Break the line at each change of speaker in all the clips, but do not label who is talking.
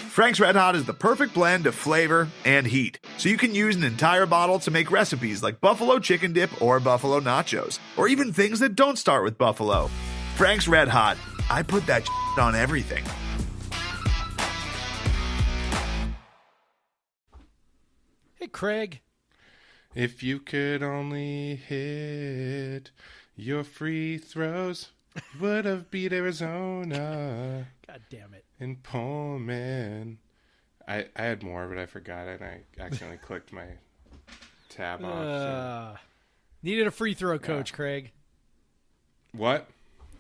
Frank's Red Hot is the perfect blend of flavor and heat, so you can use an entire bottle to make recipes like buffalo chicken dip or buffalo nachos, or even things that don't start with buffalo. Frank's Red Hot, I put that on everything.
Hey, Craig.
If you could only hit your free throws, you would have beat Arizona.
God damn it.
In Pullman. I had more, but I forgot it, and I accidentally clicked my tab off. So.
Needed a free throw coach, Craig.
What?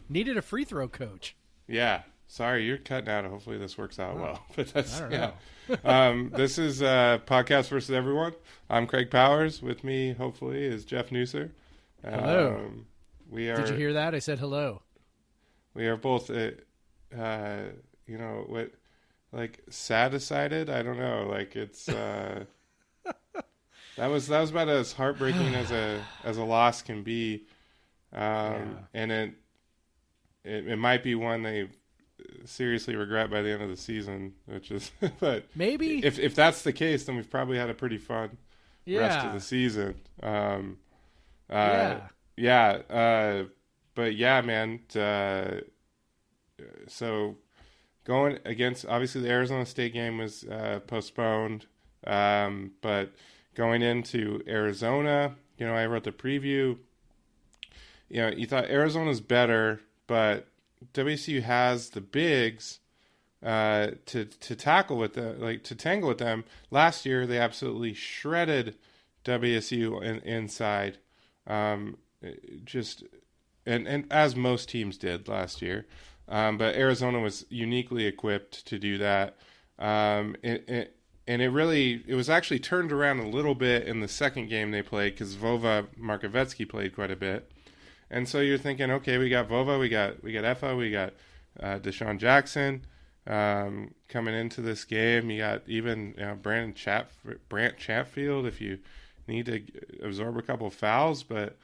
Needed a free throw coach.
Yeah. Sorry, you're cutting out. Hopefully this works out well. But that's,
I don't know.
This is Podcast versus Everyone. I'm Craig Powers. With me, hopefully, is Jeff Nusser.
Hello.
Did
you hear that? I said hello.
We are both, sad decided. I don't know. Like it's that was about as heartbreaking as a loss can be, and it might be one they seriously regret by the end of the season, which is but
maybe
if that's the case, then we've probably had a pretty fun rest of the season. But yeah, man. So going against, obviously the Arizona State game was postponed, but going into Arizona, I wrote the preview. You thought Arizona's better, but WSU has the bigs to tackle with to tangle with them. Last year they absolutely shredded WSU inside, and as most teams did last year. But Arizona was uniquely equipped to do that. And it was actually turned around a little bit in the second game they played because Vova Markovetsky played quite a bit. And so you're thinking, okay, we got Vova, we got Effa, we got Deshaun Jackson coming into this game. You got even Brant Chatfield if you need to absorb a couple of fouls. But,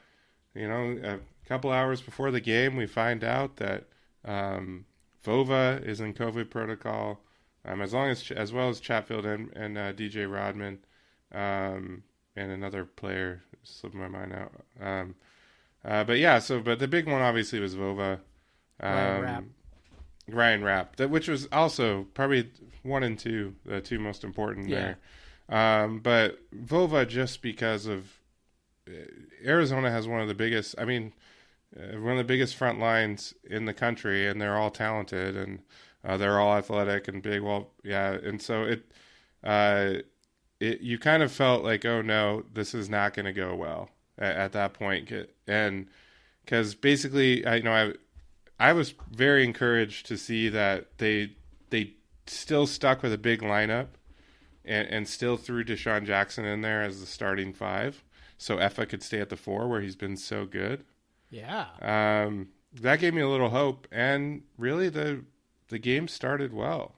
a couple hours before the game, we find out that Vova is in COVID protocol, as well as Chatfield and DJ Rodman, and another player slipping my mind out. But the big one obviously was Vova, Ryan Rapp, which was also probably 1 and 2, the two most important there. But Vova, just because of Arizona has one of the biggest front lines in the country, and they're all talented and they're all athletic and big. Well, yeah, and so you kind of felt like, oh no, this is not going to go well at that point, and because basically, I was very encouraged to see that they still stuck with a big lineup and still threw Deshaun Jackson in there as the starting 5, so Effa could stay at the 4 where he's been so good.
Yeah.
That gave me a little hope, and really the game started well.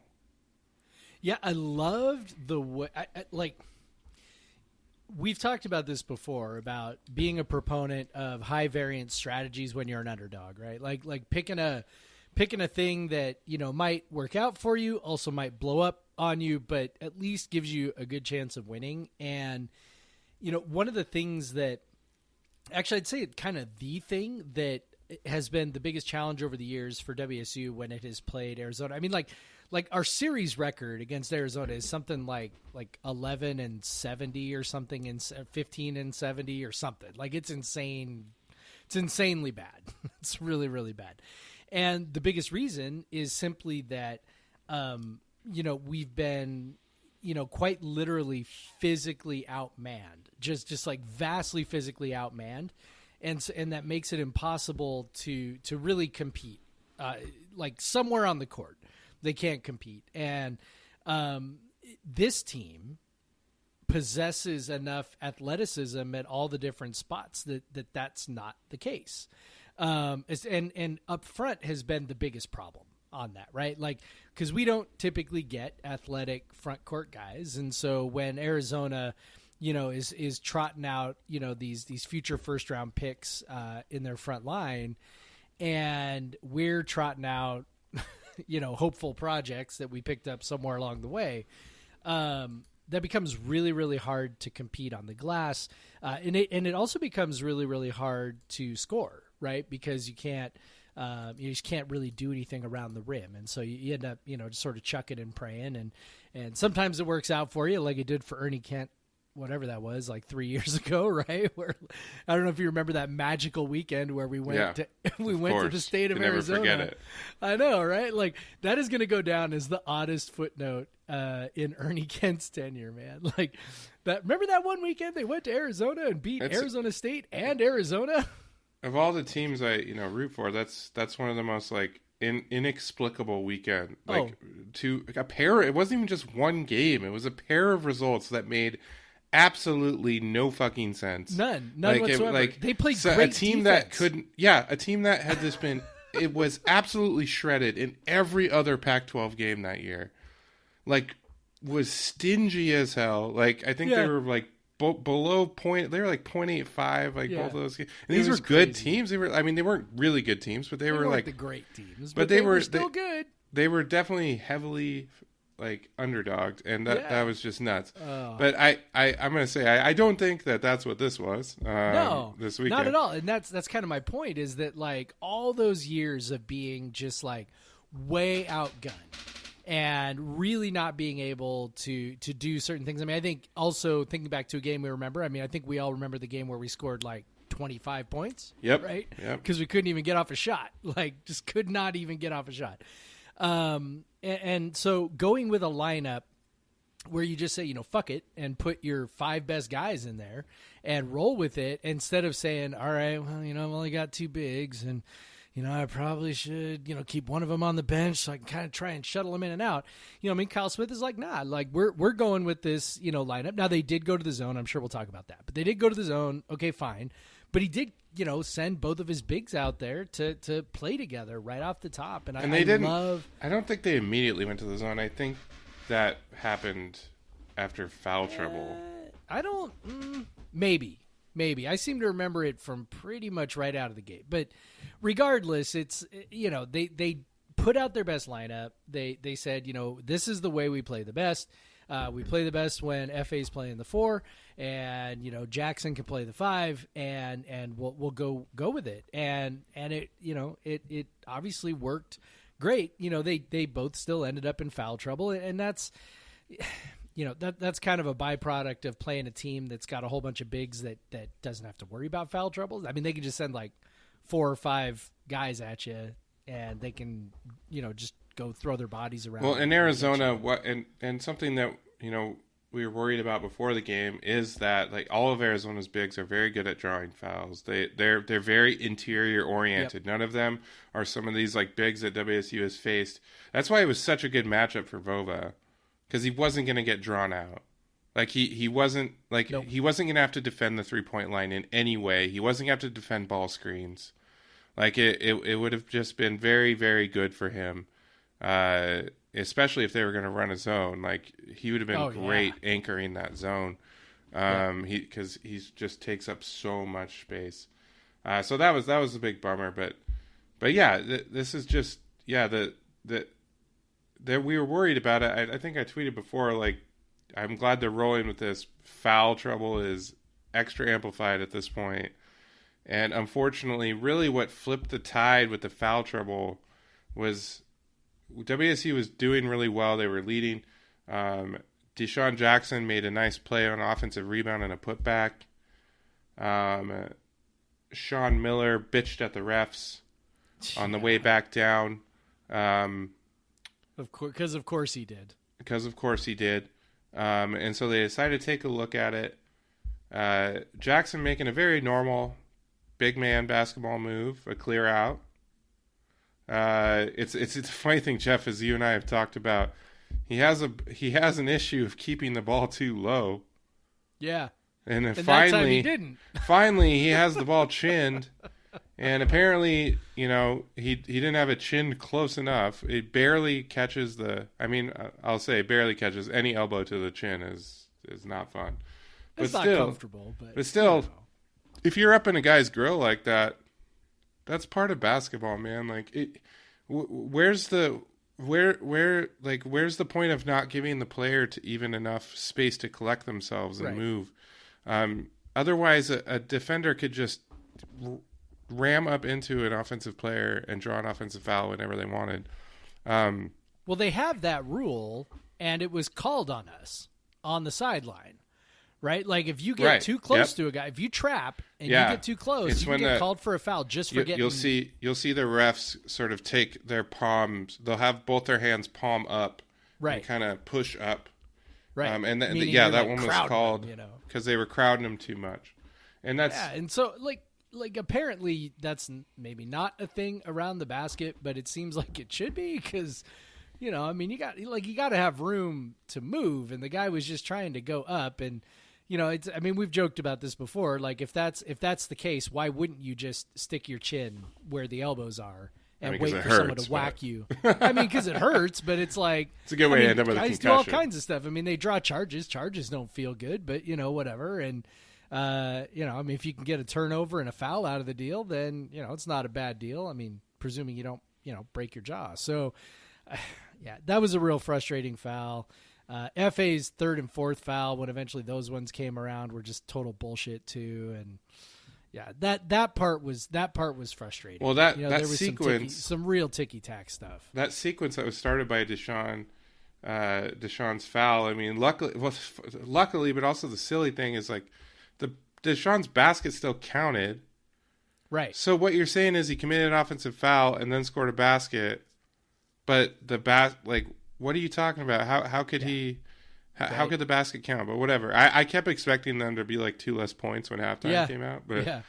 Yeah, I loved the way we've talked about this before about being a proponent of high variance strategies when you're an underdog, right? Like picking a thing that, might work out for you, also might blow up on you, but at least gives you a good chance of winning. And one of the things that actually, I'd say kind of the thing that has been the biggest challenge over the years for WSU when it has played Arizona. I mean, like our series record against Arizona is something like 11-70 or something, and 15-70 or something. Like, it's insane. It's insanely bad. It's really, really bad. And the biggest reason is simply that, we've been, quite literally physically outmanned, just like vastly physically outmanned. And that makes it impossible to really compete, like somewhere on the court. They can't compete. And this team possesses enough athleticism at all the different spots that's not the case. And up front has been the biggest problem on that, right? Like, because we don't typically get athletic front court guys. And so when Arizona, is trotting out, these future first round picks in their front line, and we're trotting out hopeful projects that we picked up somewhere along the way. That becomes really, really hard to compete on the glass. And it also becomes really, really hard to score, right? Because you just can't really do anything around the rim. And so you end up, just sort of chucking and praying. And sometimes it works out for you, like it did for Ernie Kent, whatever that was, like 3 years ago, right? Where I don't know if you remember that magical weekend where we went to the state of Arizona. Never forget it. I know, right? Like that is going to go down as the oddest footnote in Ernie Kent's tenure, man. Like that. Remember that one weekend they went to Arizona and beat Arizona State and Arizona.
Of all the teams I root for, that's one of the most like inexplicable weekend. Like to a pair. It wasn't even just one game. It was a pair of results that made absolutely no fucking sense.
None whatsoever. They played great
a team
defense.
A team that had just been it was absolutely shredded in every other Pac-12 game that year. Like was stingy as hell. Like I think they were like below point. They were like 0.85. Like both of those games. And these were good teams. They weren't really good teams, but they were like
the great teams.
But
they were still good.
They were definitely heavily like underdogged, and that was just nuts. But I'm gonna say I don't think that's what this was.
No,
this weekend,
not at all. And that's kind of my point, is that like all those years of being just like way outgunned and really not being able to do certain things. I mean, I think also thinking back to a game we remember. I mean, I think we all remember the game where we scored like 25 points.
Yep.
Right.
Yep.
Because we couldn't even get off a shot. Like just could not even get off a shot. And so going with a lineup where you just say, fuck it, and put your 5 best guys in there and roll with it, instead of saying, all right, well, I've only got 2 bigs and, I probably should, keep one of them on the bench so I can kind of try and shuttle them in and out. Kyle Smith is like, nah, like we're going with this, lineup. Now they did go to the zone. I'm sure we'll talk about that, but they did go to the zone. Okay, fine. But he did, send both of his bigs out there to play together right off the top. And
they didn't. I don't think they immediately went to the zone. I think that happened after foul trouble.
I don't. Maybe. I seem to remember it from pretty much right out of the gate. But regardless, it's they put out their best lineup. They said this is the way we play the best. We play the best when FA's playing the 4, and Jackson can play the 5, and we'll go with it. And it it obviously worked great. They both still ended up in foul trouble, and that's that's kind of a byproduct of playing a team that's got a whole bunch of bigs that doesn't have to worry about foul trouble. I mean, they can just send like 4 or 5 guys at you, and they can just go throw their bodies around.
Well, in Arizona, and something that we were worried about before the game is that like all of Arizona's bigs are very good at drawing fouls. They're very interior oriented. Yep. None of them are some of these like bigs that WSU has faced. That's why it was such a good matchup for Vova, because he wasn't going to get drawn out. Like he wasn't like nope. He wasn't going to have to defend the 3-point line in any way. He wasn't going to have to defend ball screens. Like it would have just been very, very good for him. Especially if they were going to run a zone, like he would have been great anchoring that zone. Because he's just takes up so much space. So that was a big bummer, but yeah, this is just that we were worried about it. I think I tweeted before, like I'm glad they're rolling with this. Foul trouble is extra amplified at this point, and unfortunately, really what flipped the tide with the foul trouble was. WSU was doing really well. They were leading. Deshaun Jackson made a nice play on an offensive rebound and a putback. Sean Miller bitched at the refs on the way back down.
Of course he did.
And so they decided to take a look at it. Jackson making a very normal big man basketball move, a clear out. It's a funny thing, Jeff, as you and I have talked about. He has an issue of keeping the ball too low.
Yeah.
And then
that time he didn't.
Finally, he has the ball chinned, and apparently, he didn't have it chinned close enough. It barely catches I'll say it barely catches. Any elbow to the chin is not fun.
It's not comfortable,
but still, if you're up in a guy's grill like that, that's part of basketball, man. Like, where's the where's the point of not giving the player to even enough space to collect themselves and move? Otherwise, a defender could just ram up into an offensive player and draw an offensive foul whenever they wanted.
Well, they have that rule, and it was called on us on the sideline, right? Like if you get too close to a guy, if you trap and you get too close, you can get called for a foul just for getting.
You'll see the refs sort of take their palms. They'll have both their hands palm up, and kind of push up.
Right.
And that
like
one was called because they were crowding them too much. And that's
and so like apparently that's maybe not a thing around the basket, but it seems like it should be because you got to have room to move, and the guy was just trying to go up, and we've joked about this before. Like if that's the case, why wouldn't you just stick your chin where the elbows are? And wait for someone to whack you. I mean, because it hurts, but it's like...
It's a good way to end up with a concussion.
Guys do all kinds of stuff. I mean, they draw charges. Charges don't feel good, but, whatever. And, if you can get a turnover and a foul out of the deal, then, it's not a bad deal. I mean, presuming you don't, break your jaw. So, that was a real frustrating foul. FA's third and fourth foul, when eventually those ones came around, were just total bullshit, too. And... yeah, that part was frustrating.
Well, that
there was
sequence,
some real ticky-tack stuff.
That sequence that was started by Deshaun's foul. I mean, luckily, but also the silly thing is like Deshaun's basket still counted.
Right.
So what you're saying is he committed an offensive foul and then scored a basket, but what are you talking about? How could he? How could the basket count? But whatever. I kept expecting them to be like 2 less points when halftime came out. But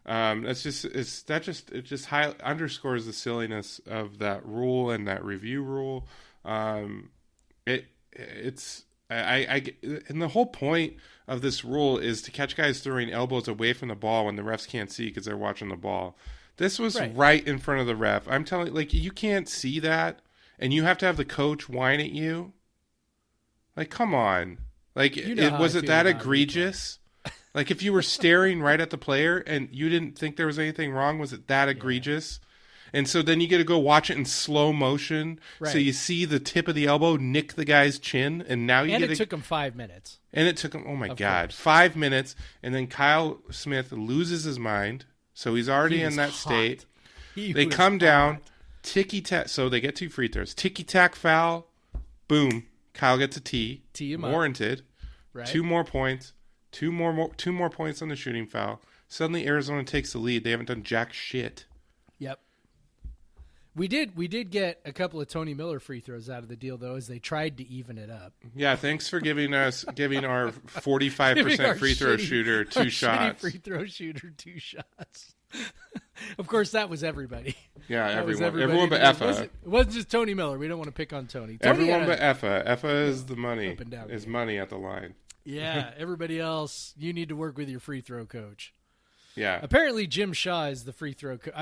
it just underscores the silliness of that rule and that review rule. And the whole point of this rule is to catch guys throwing elbows away from the ball when the refs can't see because they're watching the ball. This was right in front of the ref. I'm telling you, you can't see that, and you have to have the coach whine at you. Like, come on. Was it that egregious? Like, if you were staring right at the player and you didn't think there was anything wrong, was it that egregious? And so then you get to go watch it in slow motion. Right. So you see the tip of the elbow nick the guy's chin, and now
it took him 5 minutes.
And it took him, oh my God, 5 minutes. And then Kyle Smith loses his mind. So he's already in that state. They come down, ticky-tack. So they get 2 free throws. Ticky-tack foul, boom. Kyle gets a T warranted. Right. 2 more points. 2 more points on the shooting foul. Suddenly Arizona takes the lead. They haven't done jack shit.
Yep. We did get a couple of Tony Miller free throws out of the deal though, as they tried to even it up.
Yeah, thanks for giving our 45% free throw shooter 2 shots.
Free throw shooter 2 shots. Of course, that was everybody.
Yeah, everyone but Effa.
It wasn't just Tony Miller. We don't want to pick on Tony.
Everyone but Effa. Effa is the money. Is money at the line.
Yeah, everybody else, you need to work with your free throw coach.
Yeah.
Apparently, Jim Shaw is the free throw coach.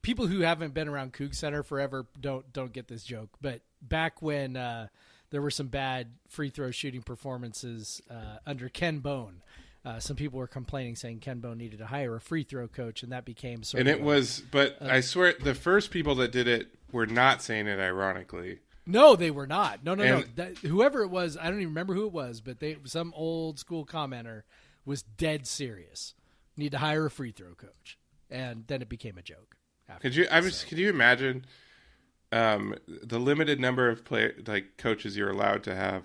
People who haven't been around Coug Center forever don't get this joke. But back when there were some bad free throw shooting performances under Ken Bone, some people were complaining, saying Ken Bone needed to hire a free throw coach, and that became sort of... And it was...
But I swear, the first people that did it were not saying it ironically.
No, they were not. No. Whoever it was, I don't even remember who it was, but some old school commenter was dead serious. Need to hire a free throw coach. And then it became a joke.
Could you imagine the limited number of coaches you're allowed to have?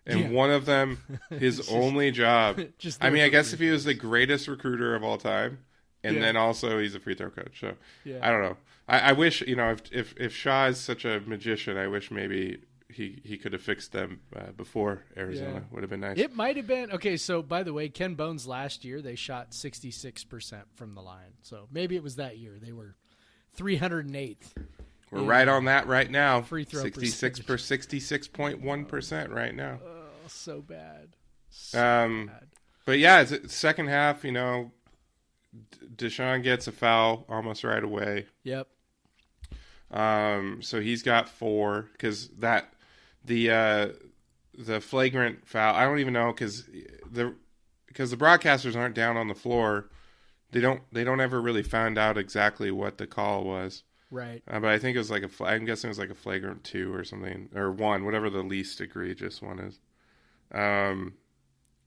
And one of them, his only job. I guess if he was the greatest recruiter of all time, and then also he's a free throw coach. So I don't know. I wish, if Shaw is such a magician, I wish maybe he could have fixed them before Arizona. Yeah. Would have been nice.
It might have been. Okay, so by the way, Ken Bone's last year, they shot 66% from the line. So maybe it was that year. They were 308th.
We're right on that right now.
Free throw
66.1% right now.
Oh, so bad. Bad.
But yeah, it's second half, Deshaun gets a foul almost right away.
Yep.
So he's got 4 because the flagrant foul, I don't even know because the broadcasters aren't down on the floor. They don't ever really find out exactly what the call was.
Right.
But I think it was like I'm guessing it was like a flagrant 2 or something, or 1, whatever the least egregious one is.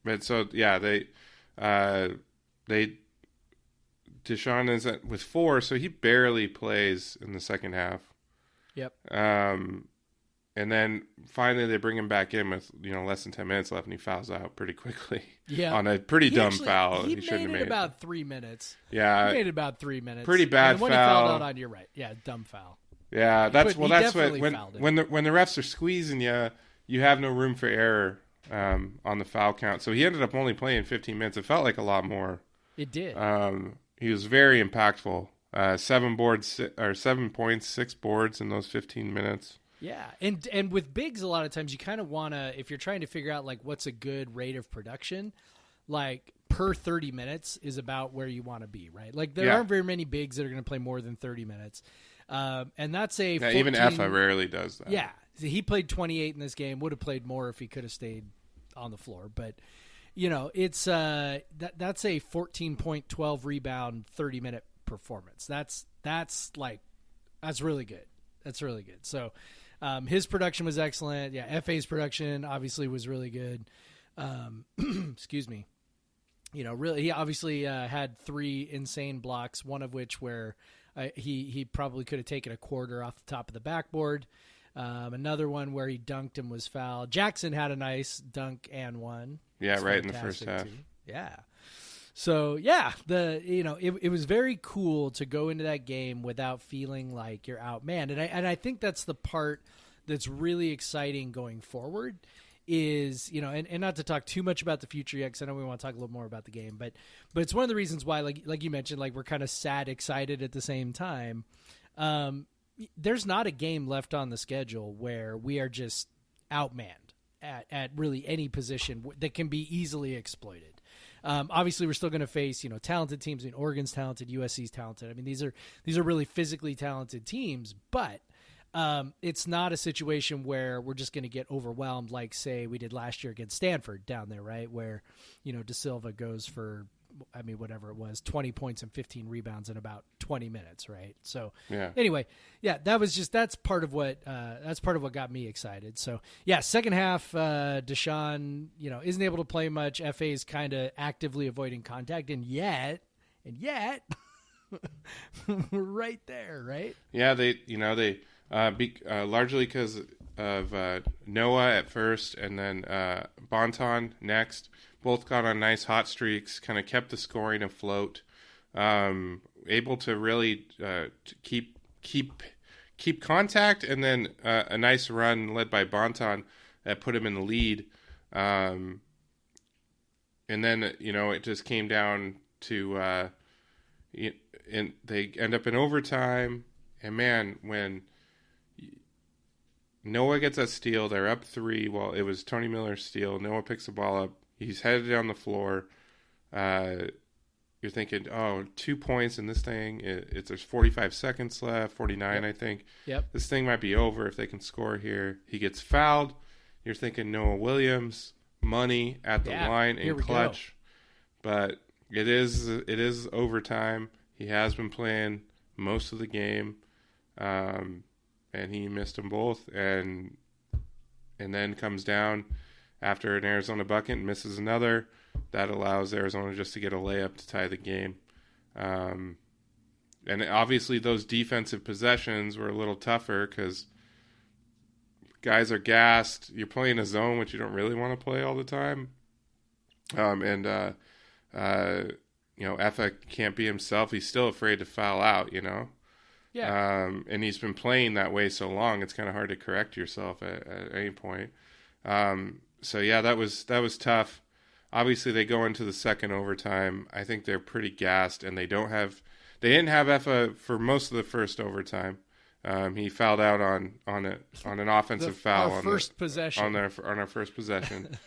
But so yeah, Deshaun is with 4, so he barely plays in the second half.
Yep.
And then finally they bring him back in with less than 10 minutes left, and he fouls out pretty quickly.
Yeah.
On a pretty dumb foul.
He
shouldn't have
made
made
it about 3 minutes.
Yeah.
He made it about 3 minutes.
Pretty bad
and when
foul.
He fouled out on your right. Yeah, dumb foul.
Yeah, that's what when the refs are squeezing you, you have no room for error on the foul count. So he ended up only playing 15 minutes. It felt like a lot more.
It did.
He was very impactful. 7 points, 6 boards in those 15 minutes.
Yeah, and with bigs, a lot of times you kind of want to, if you're trying to figure out like what's a good rate of production, like per 30 minutes is about where you want to be, right? Like there aren't very many bigs that are going to play more than 30 minutes, and that's a 14,
even Effa rarely does that. Yeah,
he played 28 in this game. Would have played more if he could have stayed on the floor, but it's that's a 14 point, 12 rebound, 30-minute performance. That's really good. That's really good. So. His production was excellent. Yeah, FA's production obviously was really good. Excuse me. Really, he obviously had 3 insane blocks, one of which where he probably could have taken a quarter off the top of the backboard. Another one where he dunked and was fouled. Jackson had a nice dunk and one.
Yeah, right in the first half.
Too. Yeah. So yeah, it was very cool to go into that game without feeling like you're outmanned, and I think that's the part that's really exciting going forward. Is and not to talk too much about the future yet, because I know we want to talk a little more about the game, but it's one of the reasons why, like you mentioned, like we're kind of sad, excited at the same time. There's not a game left on the schedule where we are just outmanned at really any position that can be easily exploited. Obviously, we're still going to face talented teams. I mean, Oregon's talented, USC's talented. I mean, these are really physically talented teams, but it's not a situation where we're just going to get overwhelmed like, say, we did last year against Stanford down there, right? Where De Silva goes for, I mean, whatever it was, 20 points and 15 rebounds in about 20 minutes, right? So anyway, yeah, that's part of what got me excited. So yeah, second half, Deshaun, isn't able to play much. FA is kind of actively avoiding contact, and yet we're right there, right?
Yeah, they largely because of Noah at first, and then Bonton next. Both got on nice hot streaks, kind of kept the scoring afloat, able to really keep contact, and then a nice run led by Bonton that put him in the lead. And then it just came down to and they end up in overtime. And man, when Noah gets that steal, they're up 3. Well, it was Tony Miller's steal. Noah picks the ball up. He's headed down the floor. You're thinking, 2 points in this thing. There's 45 seconds left, 49, I think.
Yep.
This thing might be over if they can score here. He gets fouled. You're thinking Noah Williams, money at the line in clutch. But it is overtime. He has been playing most of the game, and he missed them both. And then comes down after an Arizona bucket and misses another. That allows Arizona just to get a layup to tie the game. And obviously those defensive possessions were a little tougher because guys are gassed. You're playing a zone, which you don't really want to play all the time. Effa can't be himself. He's still afraid to foul out,
Yeah.
And he's been playing that way so long, it's kind of hard to correct yourself at any point. So yeah, that was tough. Obviously, they go into the second overtime. I think they're pretty gassed, and they didn't have Effa for most of the first overtime. He fouled out on an offensive foul on our first possession.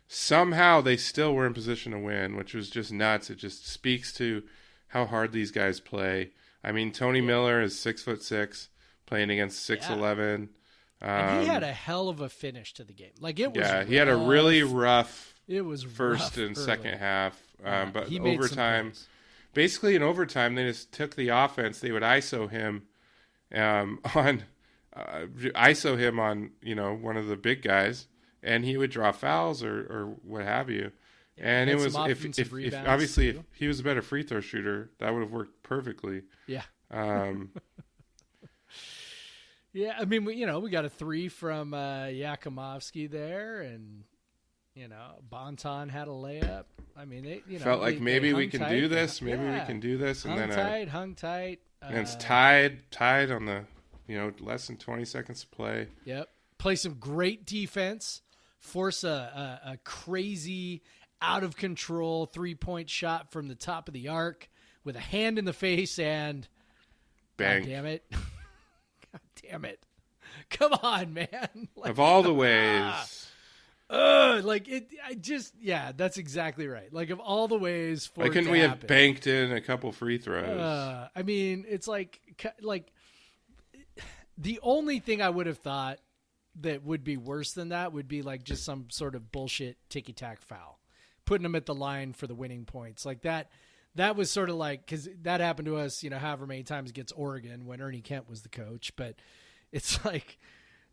Somehow they still were in position to win, which was just nuts. It just speaks to how hard these guys play. I mean, Tony Miller is 6'6", playing against 6'11".
And he had a hell of a finish to the game. Like it was. Yeah,
he had a really rough.
It was
first
rough
and
early.
Second half, but
he
overtime. Basically, in overtime, they just took the offense. They would ISO him, on ISO him on, one of the big guys, and he would draw fouls or what have you. Yeah, and it was if obviously if he was a better free throw shooter, that would have worked perfectly.
Yeah. Yeah, I mean, we got a 3 from Yakumovsky there, and Bonton had a layup. I mean, they
felt like maybe we can do this. Maybe we can do this, and
hung tight.
And it's tied on the less than 20 seconds to play.
Yep, play some great defense, force a crazy, out of control 3-point shot from the top of the arc with a hand in the face and
bang!
God damn it! God damn it! Come on, man!
Of all the ways.
That's exactly right. Like, of all the ways for
why couldn't we have banked in a couple free throws?
I mean, it's like the only thing I would have thought that would be worse than that would be like just some sort of bullshit ticky-tack foul, putting them at the line for the winning points. Like that was sort of like, because that happened to us, however many times against Oregon when Ernie Kent was the coach. But it's like,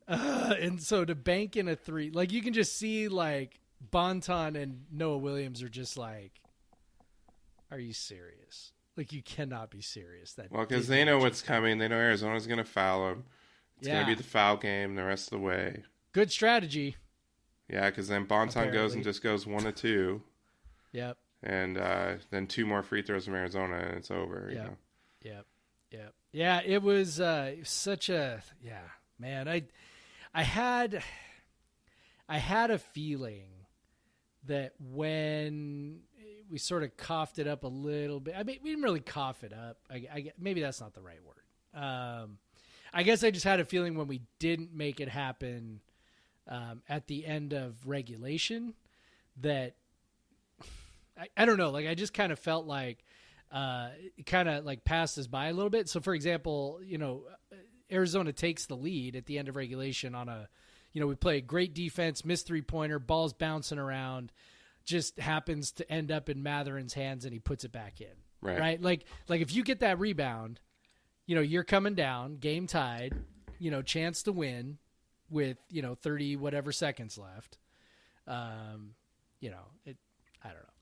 and so to bank in a 3, like you can just see like Bonton and Noah Williams are just like, are you serious? Like, you cannot be serious.
Because they know what's coming. They know Arizona's going to foul them. It's going to be the foul game the rest of the way.
Good strategy.
Yeah, because then Bonton goes and just goes 1 of 2.
Yep.
And then 2 more free throws from Arizona, and it's over.
Yep. Yeah, it was such a man. I had a feeling that when we sort of coughed it up a little bit, I mean, we didn't really cough it up. Maybe that's not the right word. I guess I just had a feeling when we didn't make it happen at the end of regulation that I don't know. Like, I just kind of felt like it kind of like passed us by a little bit. So, for example, Arizona takes the lead at the end of regulation on we play great defense, missed 3-pointer, ball's bouncing around, just happens to end up in Matherin's hands and he puts it back in. Right? Like if you get that rebound, you're coming down, game tied, chance to win with, 30 whatever seconds left. I don't know.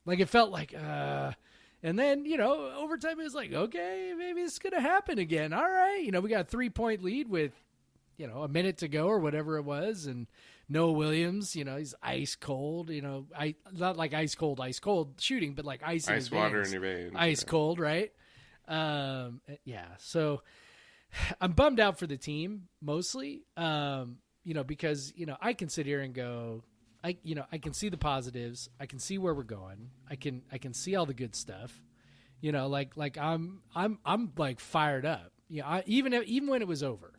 Like, it felt like, and then, overtime it was like, okay, maybe it's going to happen again. All right. We got a 3-point lead with, a minute to go or whatever it was. And Noah Williams, he's ice cold, not like ice cold shooting, but like ice
water in your veins.
Ice cold. Right. Yeah. So I'm bummed out for the team mostly, because, I can sit here and go, I can see the positives. I can see where we're going. I can see all the good stuff. Like I'm like fired up. Even when it was over,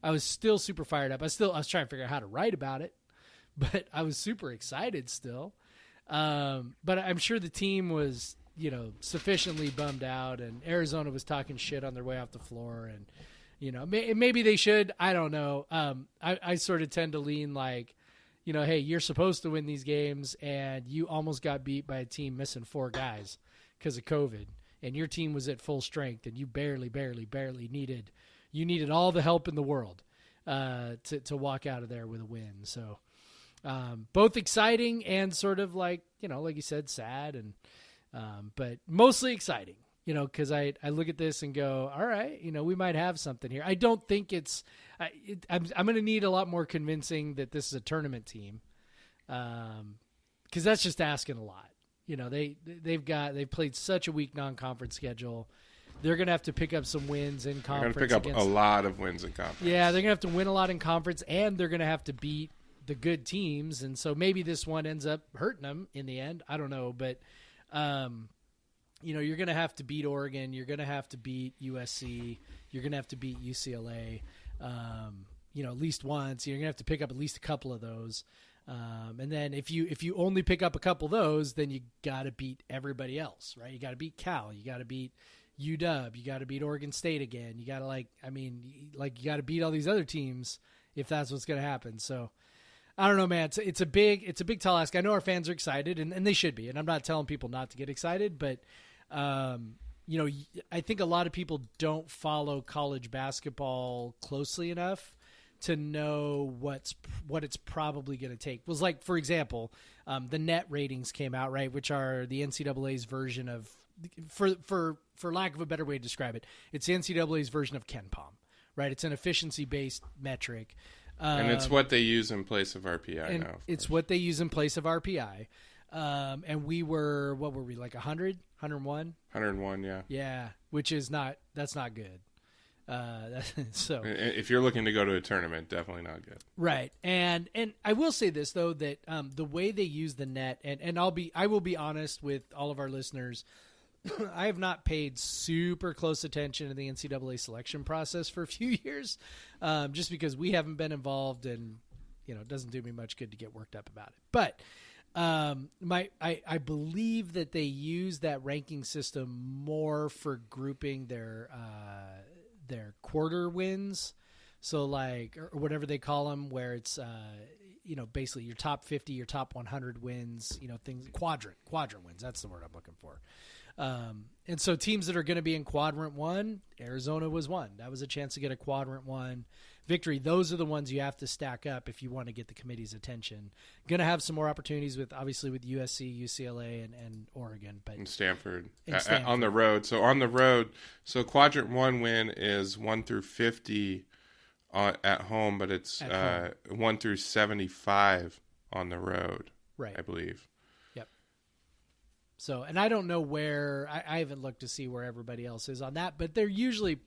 I was still super fired up. I was trying to figure out how to write about it, but I was super excited still. But I'm sure the team was, sufficiently bummed out, and Arizona was talking shit on their way off the floor, and maybe they should. I don't know. I sort of tend to lean like, hey, you're supposed to win these games, and you almost got beat by a team missing 4 guys because of COVID, and your team was at full strength, and you barely needed all the help in the world to walk out of there with a win. So both exciting and sort of like, like you said, sad, and but mostly exciting. Because I look at this and go, all right, we might have something here. I don't think I'm going to need a lot more convincing that this is a tournament team, because that's just asking a lot. They've played such a weak non-conference schedule. They're going to have to pick up some wins in conference.
They're going to pick up a lot of wins in conference.
Yeah, they're going to have to win a lot in conference, and they're going to have to beat the good teams. And so maybe this one ends up hurting them in the end. I don't know, but you're going to have to beat Oregon. You're going to have to beat USC. You're going to have to beat UCLA, at least once. You're going to have to pick up at least a couple of those. And then if you only pick up a couple of those, then you got to beat everybody else, right? You got to beat Cal. You got to beat UW. You got to beat Oregon State again. You got to you got to beat all these other teams if that's what's going to happen. So I don't know, man. It's a big tall ask. I know our fans are excited, and they should be. And I'm not telling people not to get excited, but I think a lot of people don't follow college basketball closely enough to know what it's probably going to take. Was like, for example, the net ratings came out, right, which are the NCAA's version of, for lack of a better way to describe it, it's the NCAA's version of KenPom, right? It's an efficiency-based metric.
And it's what they use in place of RPI now.
It's what they use in place of RPI. And we were, what were we, like 100, 101?
101, yeah.
Yeah, which is that's not good. So
if you're looking to go to a tournament, definitely not good.
Right. And I will say this though, that the way they use the net, and I will be honest with all of our listeners, I have not paid super close attention to the NCAA selection process for a few years, just because we haven't been involved, and it doesn't do me much good to get worked up about it. But I believe that they use that ranking system more for grouping their quarter wins, so like, or whatever they call them, where it's basically your top 50, your top 100 wins, things, quadrant wins. That's the word I'm looking for. And so teams that are going to be in quadrant 1, Arizona was one. That was a chance to get a quadrant 1 victory. Those are the ones you have to stack up if you want to get the committee's attention. Going to have some more opportunities with USC, UCLA, and Oregon, but
and Stanford.
Stanford
On the road. So quadrant 1 win is 1 through 50 at home, but it's 1 through 75 on the road,
right? I
believe.
So, and I don't know where, I haven't looked to see where everybody else is on that, but they're usually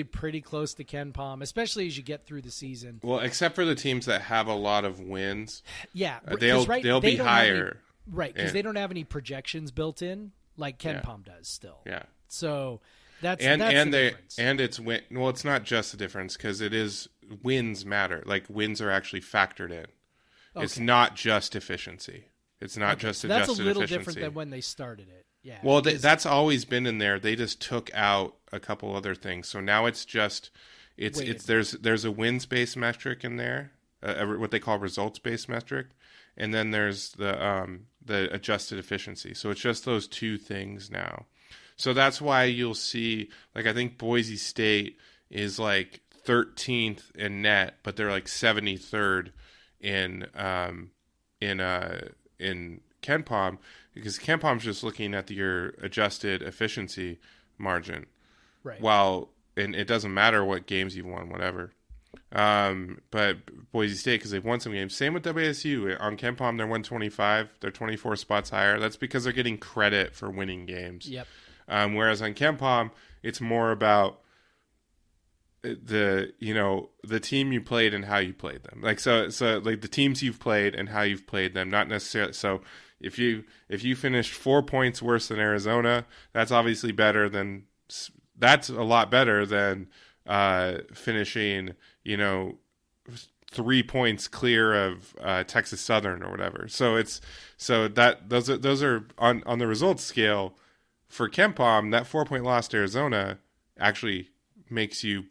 pretty close to KenPom, especially as you get through the season.
Well, except for the teams that have a lot of wins.
Yeah.
They'll be higher.
Right, because they don't have any projections built in like KenPom does still.
Yeah.
So that's
the
difference.
And it's well, it's not just the difference, because it is wins matter. Like, wins are actually factored in. Okay. It's not just efficiency. It's not just adjusted efficiency. That's a little different
than when they started it. Yeah.
Well, that's always been in there. They just took out a couple other things. So now it's just there's a wins-based metric in there, what they call results-based metric, and then there's the adjusted efficiency. So it's just those two things now. So that's why you'll see, like, I think Boise State is like 13th in net, but they're like 73rd in KenPom, because KenPom's just looking at your adjusted efficiency margin.
Right.
And it doesn't matter what games you've won, whatever. But Boise State, because they've won some games. Same with WSU. On KenPom, they're 125. They're 24 spots higher. That's because they're getting credit for winning games.
Yep.
Whereas on KenPom, it's more about the team you played and how you played them. Like, so like the teams you've played and how you've played them, not necessarily. So if you finished 4 points worse than Arizona, that's a lot better than finishing 3 points clear of Texas Southern or whatever. So those are on the results scale for KenPom. That 4-point loss to Arizona actually makes you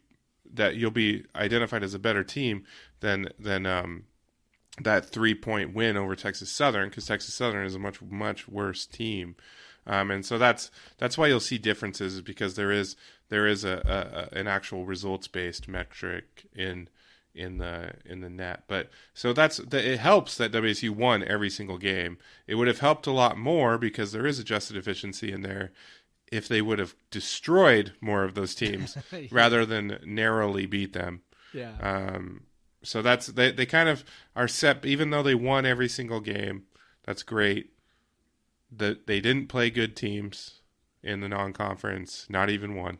that you'll be identified as a better team than that 3-point win over Texas Southern, because Texas Southern is a much worse team, and so that's why you'll see differences, is because there is an actual results based metric in the net. But so it helps that WSU won every single game. It would have helped a lot more, because there is adjusted efficiency in there, if they would have destroyed more of those teams yeah. rather than narrowly beat them.
Yeah.
So they kind of are set, even though they won every single game. That's great. They didn't play good teams in the non-conference, not even one.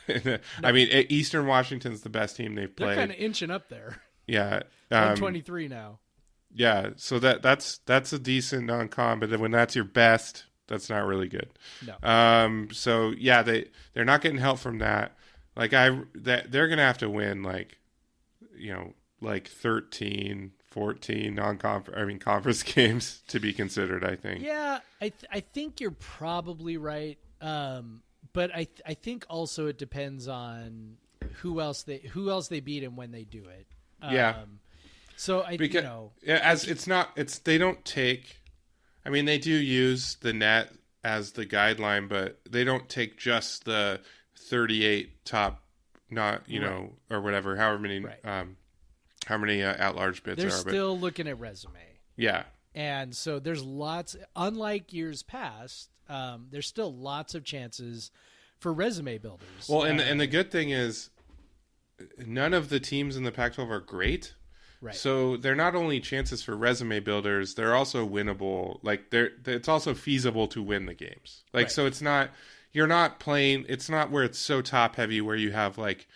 No. I mean, Eastern Washington's the best team they've played.
They're kind of inching up there.
Yeah.
123 now.
Yeah, so that's a decent non-con, but then when that's your best, that's not really good.
No.
So yeah, they're not getting help from that. Like they're gonna have to win like 13, 14 conference games to be considered, I think.
Yeah, I think you're probably right. But I think also it depends on who else they beat and when they do it.
Yeah.
So they
don't take. I mean, they do use the net as the guideline, but they don't take just the 38 top, not or whatever, however many at-large bids
They're
are.
still looking at resume.
Yeah.
And so there's lots, unlike years past, there's still lots of chances for resume builders.
Well, and the good thing is none of the teams in the Pac-12 are great.
Right.
So they're not only chances for resume builders, they're also winnable. Like it's also feasible to win the games. Like, so it's not, you're not playing, it's not where it's so top heavy where you have like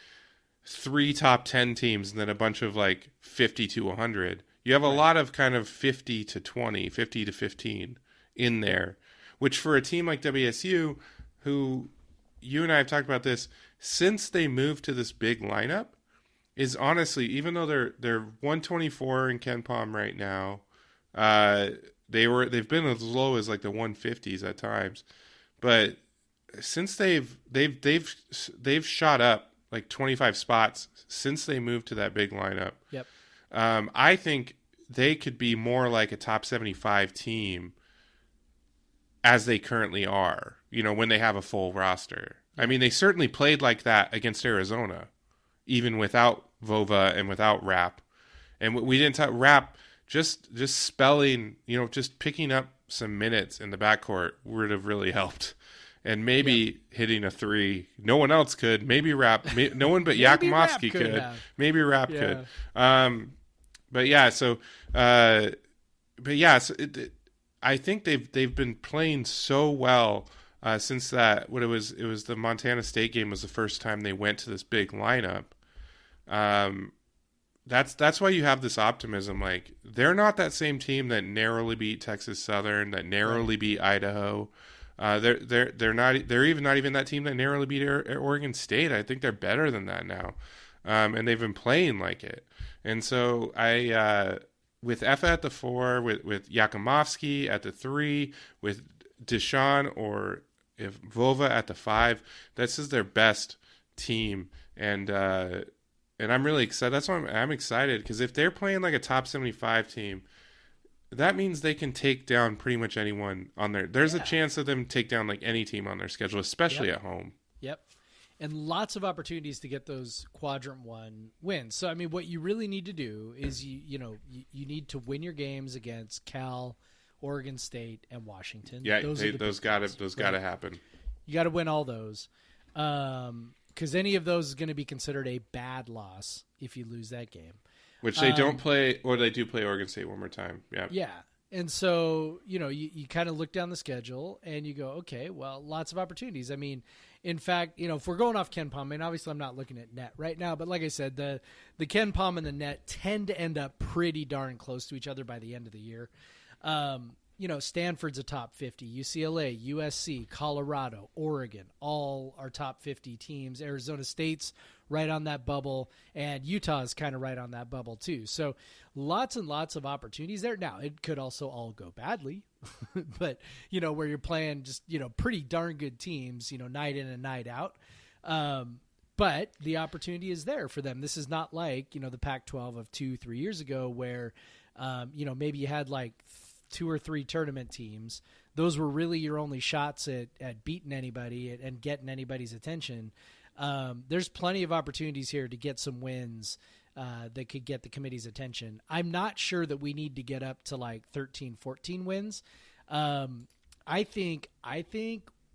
3 top 10 teams and then a bunch of like 50 to 100. You have a lot of kind of 50 to 20, 50 to 15 in there, which for a team like WSU, who you and I have talked about this, since they moved to this big lineup, is honestly, even though they're 124 in Ken Palm right now, they've been as low as like the 150s at times, but since they've shot up like 25 spots since they moved to that big lineup.
Yep.
I think they could be more like a top 75 team as they currently are, when they have a full roster. I mean, they certainly played like that against Arizona, even without Vova and without Rapp. And we didn't talk Rapp, just spelling, just picking up some minutes in the backcourt would have really helped. And maybe hitting a 3. No one else could. Maybe Rapp. No one but Yakumovsky could. Maybe Rapp could. But yeah, so I think they've been playing so well since that. It was the Montana State game was the first time they went to this big lineup. That's why you have this optimism. Like, they're not that same team that narrowly beat Texas Southern, that narrowly beat Idaho. They're not. They're even not even that team that narrowly beat Oregon State. I think they're better than that now, and they've been playing like it. And so with Effa at the 4, with Yakumovsky at the 3, with Deshaun or if Vova at the 5, this is their best team. And I'm really excited. That's why I'm excited, because if they're playing like a top 75 team, that means they can take down pretty much anyone on their. There's a chance of them take down like any team on their schedule, especially at home.
Yep. And lots of opportunities to get those quadrant 1 wins. So I mean, what you really need to do is you need to win your games against Cal, Oregon State, and Washington.
Yeah, those got to happen.
You got to win all those, because any of those is going to be considered a bad loss if you lose that game.
Which they don't play, or they do play Oregon State one more time. Yeah.
Yeah. And so, you kind of look down the schedule and you go, okay, well, lots of opportunities. I mean, in fact, if we're going off Ken Palm, and obviously I'm not looking at net right now, but like I said, the Ken Palm and the net tend to end up pretty darn close to each other by the end of the year. Stanford's a top 50, UCLA, USC, Colorado, Oregon, all are top 50 teams. Arizona State's right on that bubble, and Utah's kind of right on that bubble too. So lots and lots of opportunities there. Now, it could also all go badly, but, where you're playing just, pretty darn good teams, night in and night out. But the opportunity is there for them. This is not like, the Pac-12 of 2-3 years ago where, maybe you had like 2 or 3 tournament teams. Those were really your only shots at beating anybody and getting anybody's attention. There's plenty of opportunities here to get some wins that could get the committee's attention. I'm not sure that we need to get up to like 13, 14 wins. I think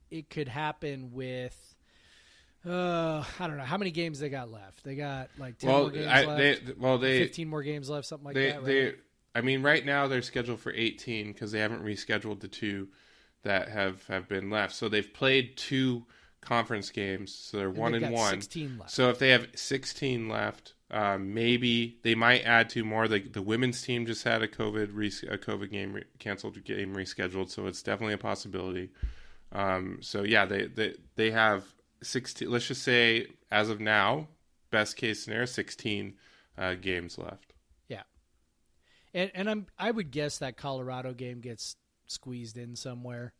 it could happen with, I don't know how many games they got left. They got like 10 more games left. 15 more games left, something like that. Right?
I mean, right now they're scheduled for 18 because they haven't rescheduled the 2 that have been left. So they've played 2 conference games, so they're 1-1.
16 left.
So if they have 16 left, maybe they might add 2 more. The women's team just had a COVID game canceled, game rescheduled, so it's definitely a possibility. So yeah, they have 16. Let's just say as of now, best case scenario, 16 games left.
And I would guess that Colorado game gets squeezed in somewhere.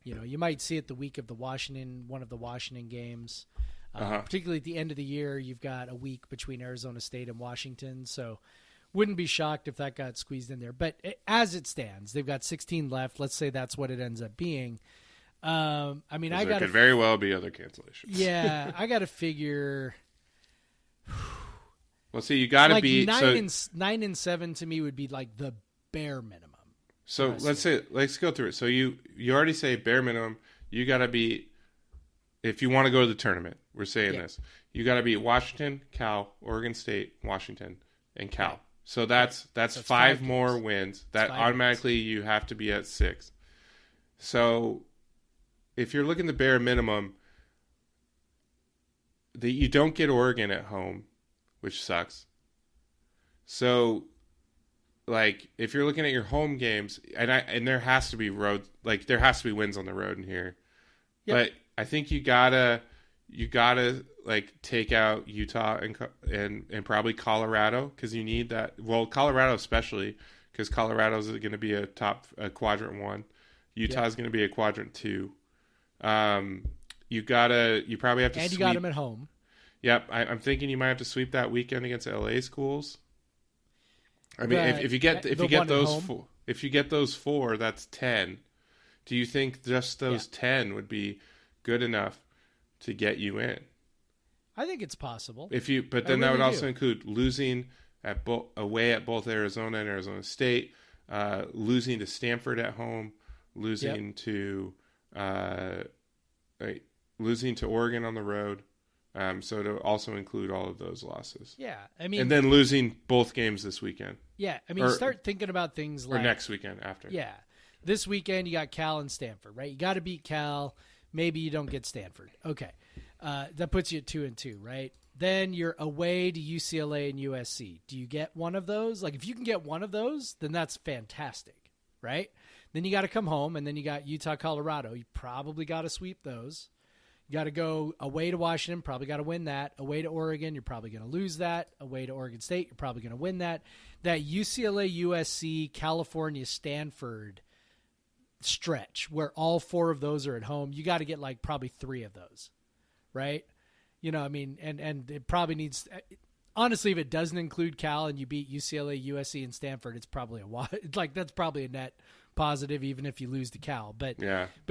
You might see it the week of one of the Washington games. Particularly at the end of the year, you've got a week between Arizona State and Washington. So Wouldn't be shocked if that got squeezed in there. But as it stands, they've got 16 left. Let's say that's what it ends up being. I mean, I got
could very well be other cancellations.
Yeah, I got to figure.
Well, see, you got to be
9 and 7 to me would be like the bare minimum.
So let's go through it. So you already say bare minimum. You got to be, if you want to go to the tournament. We're saying this. You got to beat Washington, Cal, Oregon State, Washington, and Cal. Right. So that's 5 more wins. That automatically you have to be at 6. So if you're looking at the bare minimum, you don't get Oregon at home, which sucks. So, like, if you're looking at your home games, and there has to be there has to be wins on the road in here. Yep. But I think you gotta like take out Utah and probably Colorado, because you need that. Well, Colorado especially, because Colorado's going to be a quadrant 1. Utah's going to be a quadrant 2. You probably have to.
And you got them at home.
Yep, I'm thinking you might have to sweep that weekend against LA schools. I mean, if you get those 4, that's 10. Do you think just those 10 would be good enough to get you in?
I think it's possible.
But then that would also include losing away at both Arizona and Arizona State, losing to Stanford at home, losing to Oregon on the road. So to also include all of those losses.
Yeah, I mean,
and then losing both games this weekend.
Yeah, I mean, start thinking about things like,
or next weekend after.
Yeah, this weekend you got Cal and Stanford, right? You got to beat Cal. Maybe you don't get Stanford. Okay, that puts you at 2-2, right? Then you're away to UCLA and USC. Do you get one of those? Like, if you can get one of those, then that's fantastic, right? Then you got to come home, and then you got Utah, Colorado. You probably got to sweep those. You got to go away to Washington, probably got to win that. Away to Oregon, you're probably going to lose that. Away to Oregon State, you're probably going to win that. That UCLA, USC, California, Stanford stretch where all 4 of those are at home, you got to get like probably 3 of those, right? You know, I mean, and it probably needs – honestly, if it doesn't include Cal and you beat UCLA, USC, and Stanford, it's probably that's probably a net positive, even if you lose to Cal. But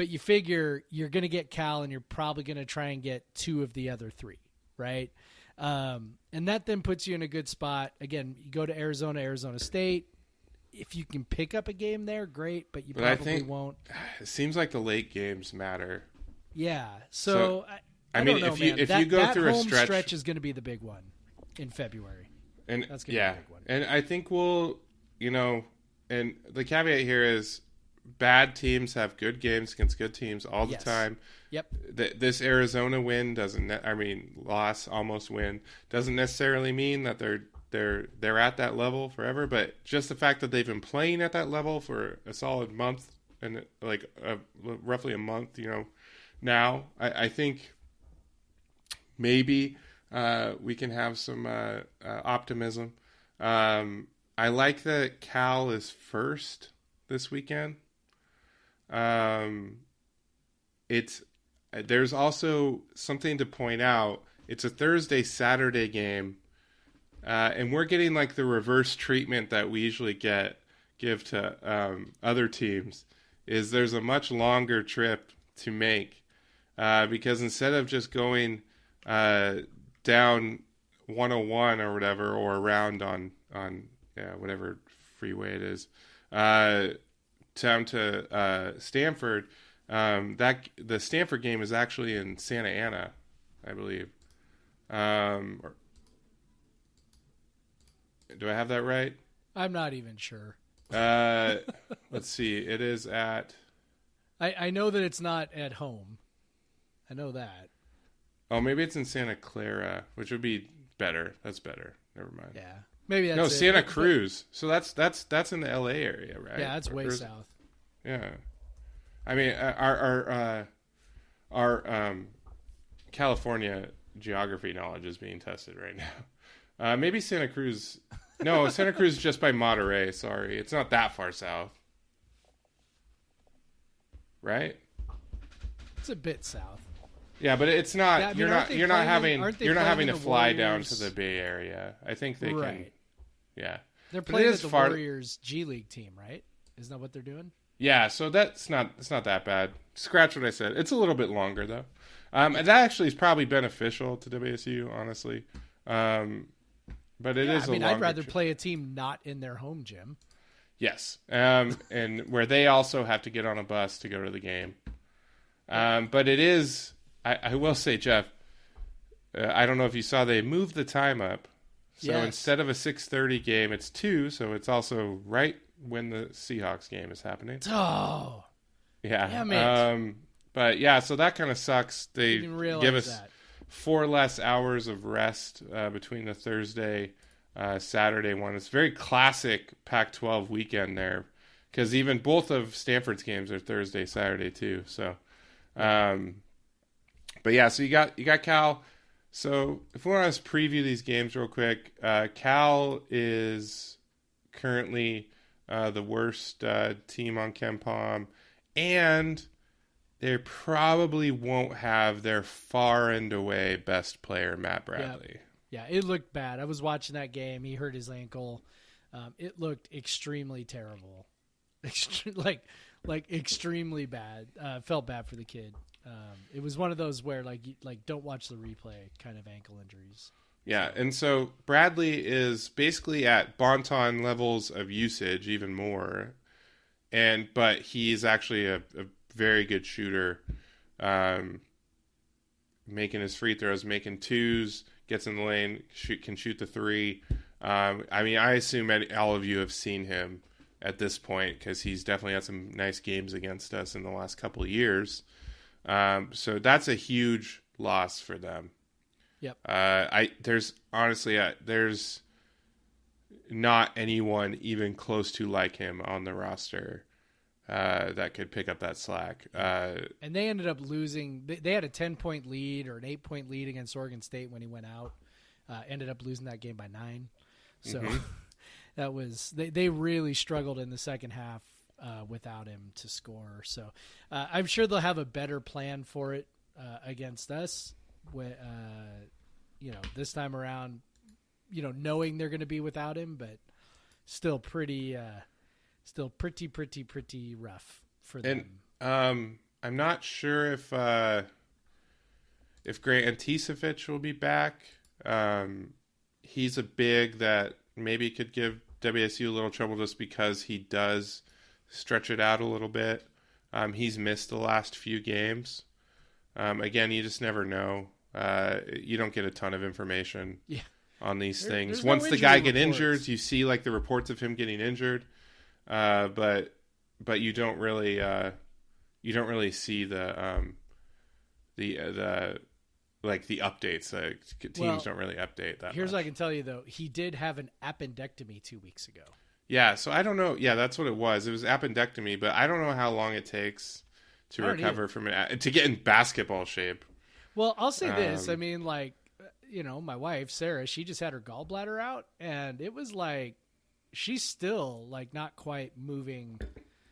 you figure you're going to get Cal, and you're probably going to try and get 2 of the other 3, right? And that then puts you in a good spot. Again, you go to Arizona, Arizona State. If you can pick up a game there, great, but you probably won't. It
seems like the late games matter.
Yeah. So I
mean,
don't know,
if you go through a
stretch is going to be the big one in February.
And
that's going to be the big one.
And I think and the caveat here is bad teams have good games against good teams all the time.
Yep.
This Arizona win almost win doesn't necessarily mean that they're at that level forever, but just the fact that they've been playing at that level for a solid month and roughly a month, now I think maybe we can have some optimism. I like that Cal is first this weekend. There's also something to point out. It's a Thursday-Saturday game, and we're getting like the reverse treatment that we usually give to other teams. Is there's a much longer trip to make because instead of just going down 101 or whatever, or around on whatever freeway it is, down to Stanford. The Stanford game is actually in Santa Ana, I believe. Do I have that right?
I'm not even sure.
Let's see. It is at.
I know that it's not at home. I know that.
Oh, maybe it's in Santa Clara, which would be better. That's better. Never mind.
Yeah. Maybe that's
Santa Cruz. So that's in the LA area, right?
Yeah, that's way south.
Yeah. I mean, our California geography knowledge is being tested right now. Maybe Santa Cruz. No, Santa Cruz is just by Monterey. Sorry, it's not that far south, right?
It's a bit south.
Yeah, but it's not. Yeah, I mean, you're not having to fly down
Warriors?
to the Bay Area. I think they can. Yeah.
They're playing
it
at the
far...
Warriors G League team, right? Isn't that what they're doing?
Yeah, so it's not that bad. Scratch what I said. It's a little bit longer though. And that actually is probably beneficial to WSU, honestly. But it is.
I'd rather play a team not in their home gym.
Yes, and where they also have to get on a bus to go to the game. But it is. I will say, Jeff. I don't know if you saw they moved the time up. So instead of a 6:30 game, it's 2. So it's also right when the Seahawks game is happening.
Oh,
yeah.
Damn it.
But yeah, so that kind of sucks. They give us 4 less hours of rest between the Thursday, Saturday one. It's very classic Pac-12 weekend there, because even both of Stanford's games are Thursday, Saturday too. So, but yeah, so you got Cal. So if we want to preview these games real quick, Cal is currently the worst team on KenPom, and they probably won't have their far and away best player, Matt Bradley.
Yeah, it looked bad. I was watching that game. He hurt his ankle. It looked extremely terrible, like extremely bad. Felt bad for the kid. It was one of those where like don't watch the replay kind of ankle injuries.
Yeah, and so Bradley is basically at Bonton levels of usage, even more, but he's actually a very good shooter, making his free throws, making twos, gets in the lane, can shoot the three. I mean, I assume all of you have seen him at this point, because he's definitely had some nice games against us in the last couple of years. So that's a huge loss for them.
Yep.
There's not anyone even close to like him on the roster that could pick up that slack.
And they ended up losing. They had a 10-point lead or an 8-point lead against Oregon State when he went out. Ended up losing that game by 9. So that was they really struggled in the second half without him to score. So I'm sure they'll have a better plan for it against us. This time around, knowing they're going to be without him, but still pretty rough for them.
And I'm not sure if Grant Anticevich will be back. He's a big that maybe could give WSU a little trouble just because he does stretch it out a little bit. He's missed the last few games. Again, you just never know. You don't get a ton of information on these things. Once the guy gets injured, you see like the reports of him getting injured, but you don't really see the updates. Teams don't really update that.
Here's
much.
what I can tell you though: he did have an appendectomy 2 weeks ago.
Yeah, so I don't know. Yeah, that's what it was. It was appendectomy, but I don't know how long it takes to recover from it, to get in basketball shape.
Well, I'll say this. I mean, my wife, Sarah, she just had her gallbladder out, and it was like she's still like not quite moving,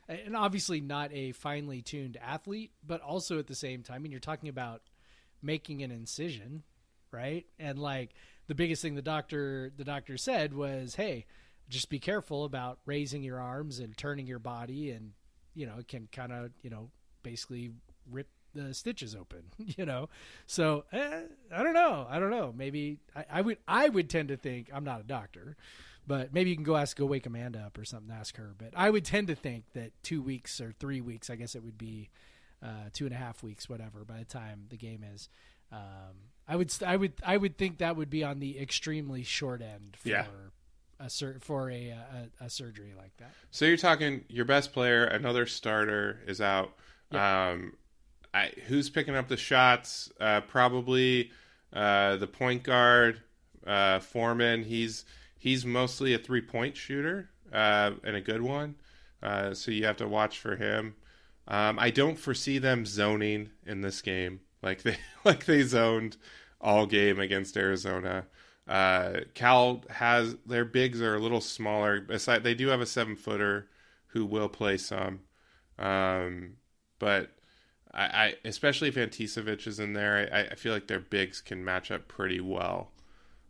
and obviously not a finely tuned athlete, but also at the same time, I mean, you're talking about making an incision, right? And like the biggest thing the doctor said was, hey, just be careful about raising your arms and turning your body, and it can kind of basically rip the stitches open, So I don't know. Maybe I would tend to think, I'm not a doctor, but maybe you can go wake Amanda up or something, ask her. But I would tend to think that 2 weeks or 3 weeks, I guess it would be 2.5 weeks, whatever, by the time the game is. I would think that would be on the extremely short end for a surgery like that.
So you're talking your best player, another starter is out.
Yep.
Who's picking up the shots? Probably the point guard, Foreman. He's mostly a 3-point shooter and a good one. So you have to watch for him. I don't foresee them zoning in this game like they zoned all game against Arizona. Cal has their bigs are a little smaller. Besides, they do have a 7-footer who will play some, but I especially if Anticevich is in there, I feel like their bigs can match up pretty well,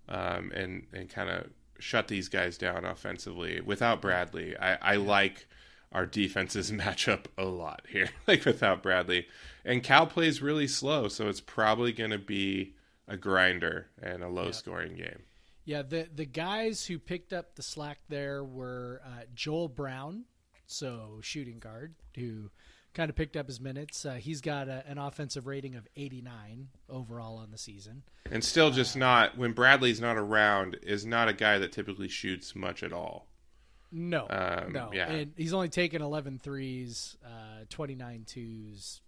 and kind of shut these guys down offensively without Bradley. I like our defense's matchup a lot here, like without Bradley. And Cal plays really slow, so it's probably going to be a grinder and a low-scoring game.
Yeah, the guys who picked up the slack there were Joel Brown, so shooting guard, who kind of picked up his minutes. He's got an offensive rating of 89 overall on the season.
And still just not, when Bradley's not around, is not a guy that typically shoots much at all.
No.
Yeah.
And he's only taken 11 threes, 29 twos.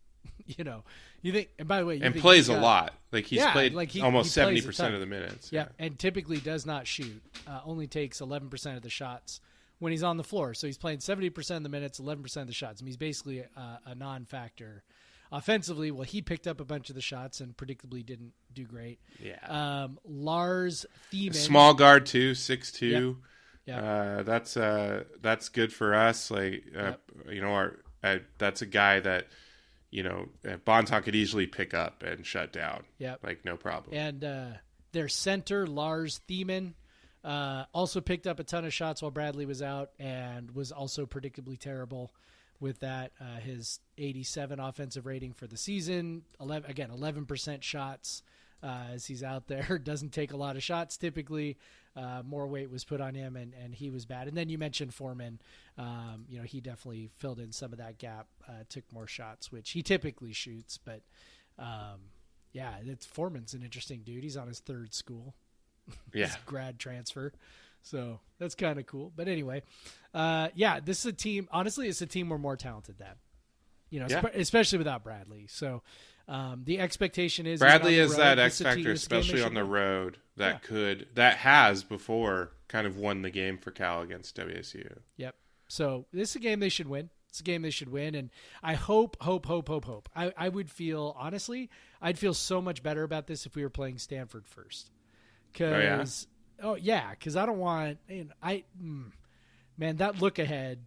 You think, and by the way,
and plays a lot. Like he's played almost 70% of the minutes.
Yeah, and typically does not shoot. Only takes 11% of the shots when he's on the floor. So he's playing 70% of the minutes, 11% of the shots. I mean, he's basically a non-factor offensively. Well, he picked up a bunch of the shots and predictably didn't do great.
Yeah.
Lars Thiemann,
small guard too, 6'2".
Yep.
That's good for us. Like that's a guy that Bonton could easily pick up and shut down.
Yep.
Like no problem.
And their center Lars Thiemann also picked up a ton of shots while Bradley was out and was also predictably terrible with that. His 87 offensive rating for the season, 11% shots as he's out there. Doesn't take a lot of shots typically. More weight was put on him, and he was bad. And then you mentioned Foreman. He definitely filled in some of that gap, took more shots, which he typically shoots. But, Foreman's an interesting dude. He's on his third school.
Yeah.
His grad transfer. So that's kind of cool. But anyway, this is a team. Honestly, it's a team we're more talented than, especially without Bradley. So the expectation is
Bradley is that X factor, especially on the road, that has before kind of won the game for Cal against WSU.
Yep. So this is a game they should win. It's a game they should win. And I hope. I would feel, honestly, I'd feel so much better about this if we were playing Stanford first. Because I don't want, that look ahead.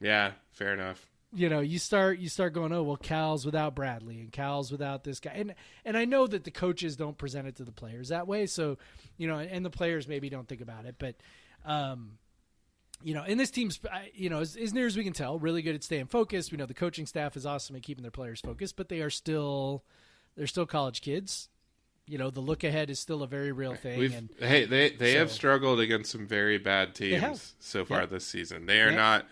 Yeah, fair enough.
You start going, oh, well, Cal's without Bradley and Cal's without this guy. And I know that the coaches don't present it to the players that way. So, and the players maybe don't think about it. But, and this team's, as near as we can tell, really good at staying focused. We know the coaching staff is awesome at keeping their players focused, but they're still college kids. The look ahead is still a very real thing.
They have struggled against some very bad teams so far this season. They are not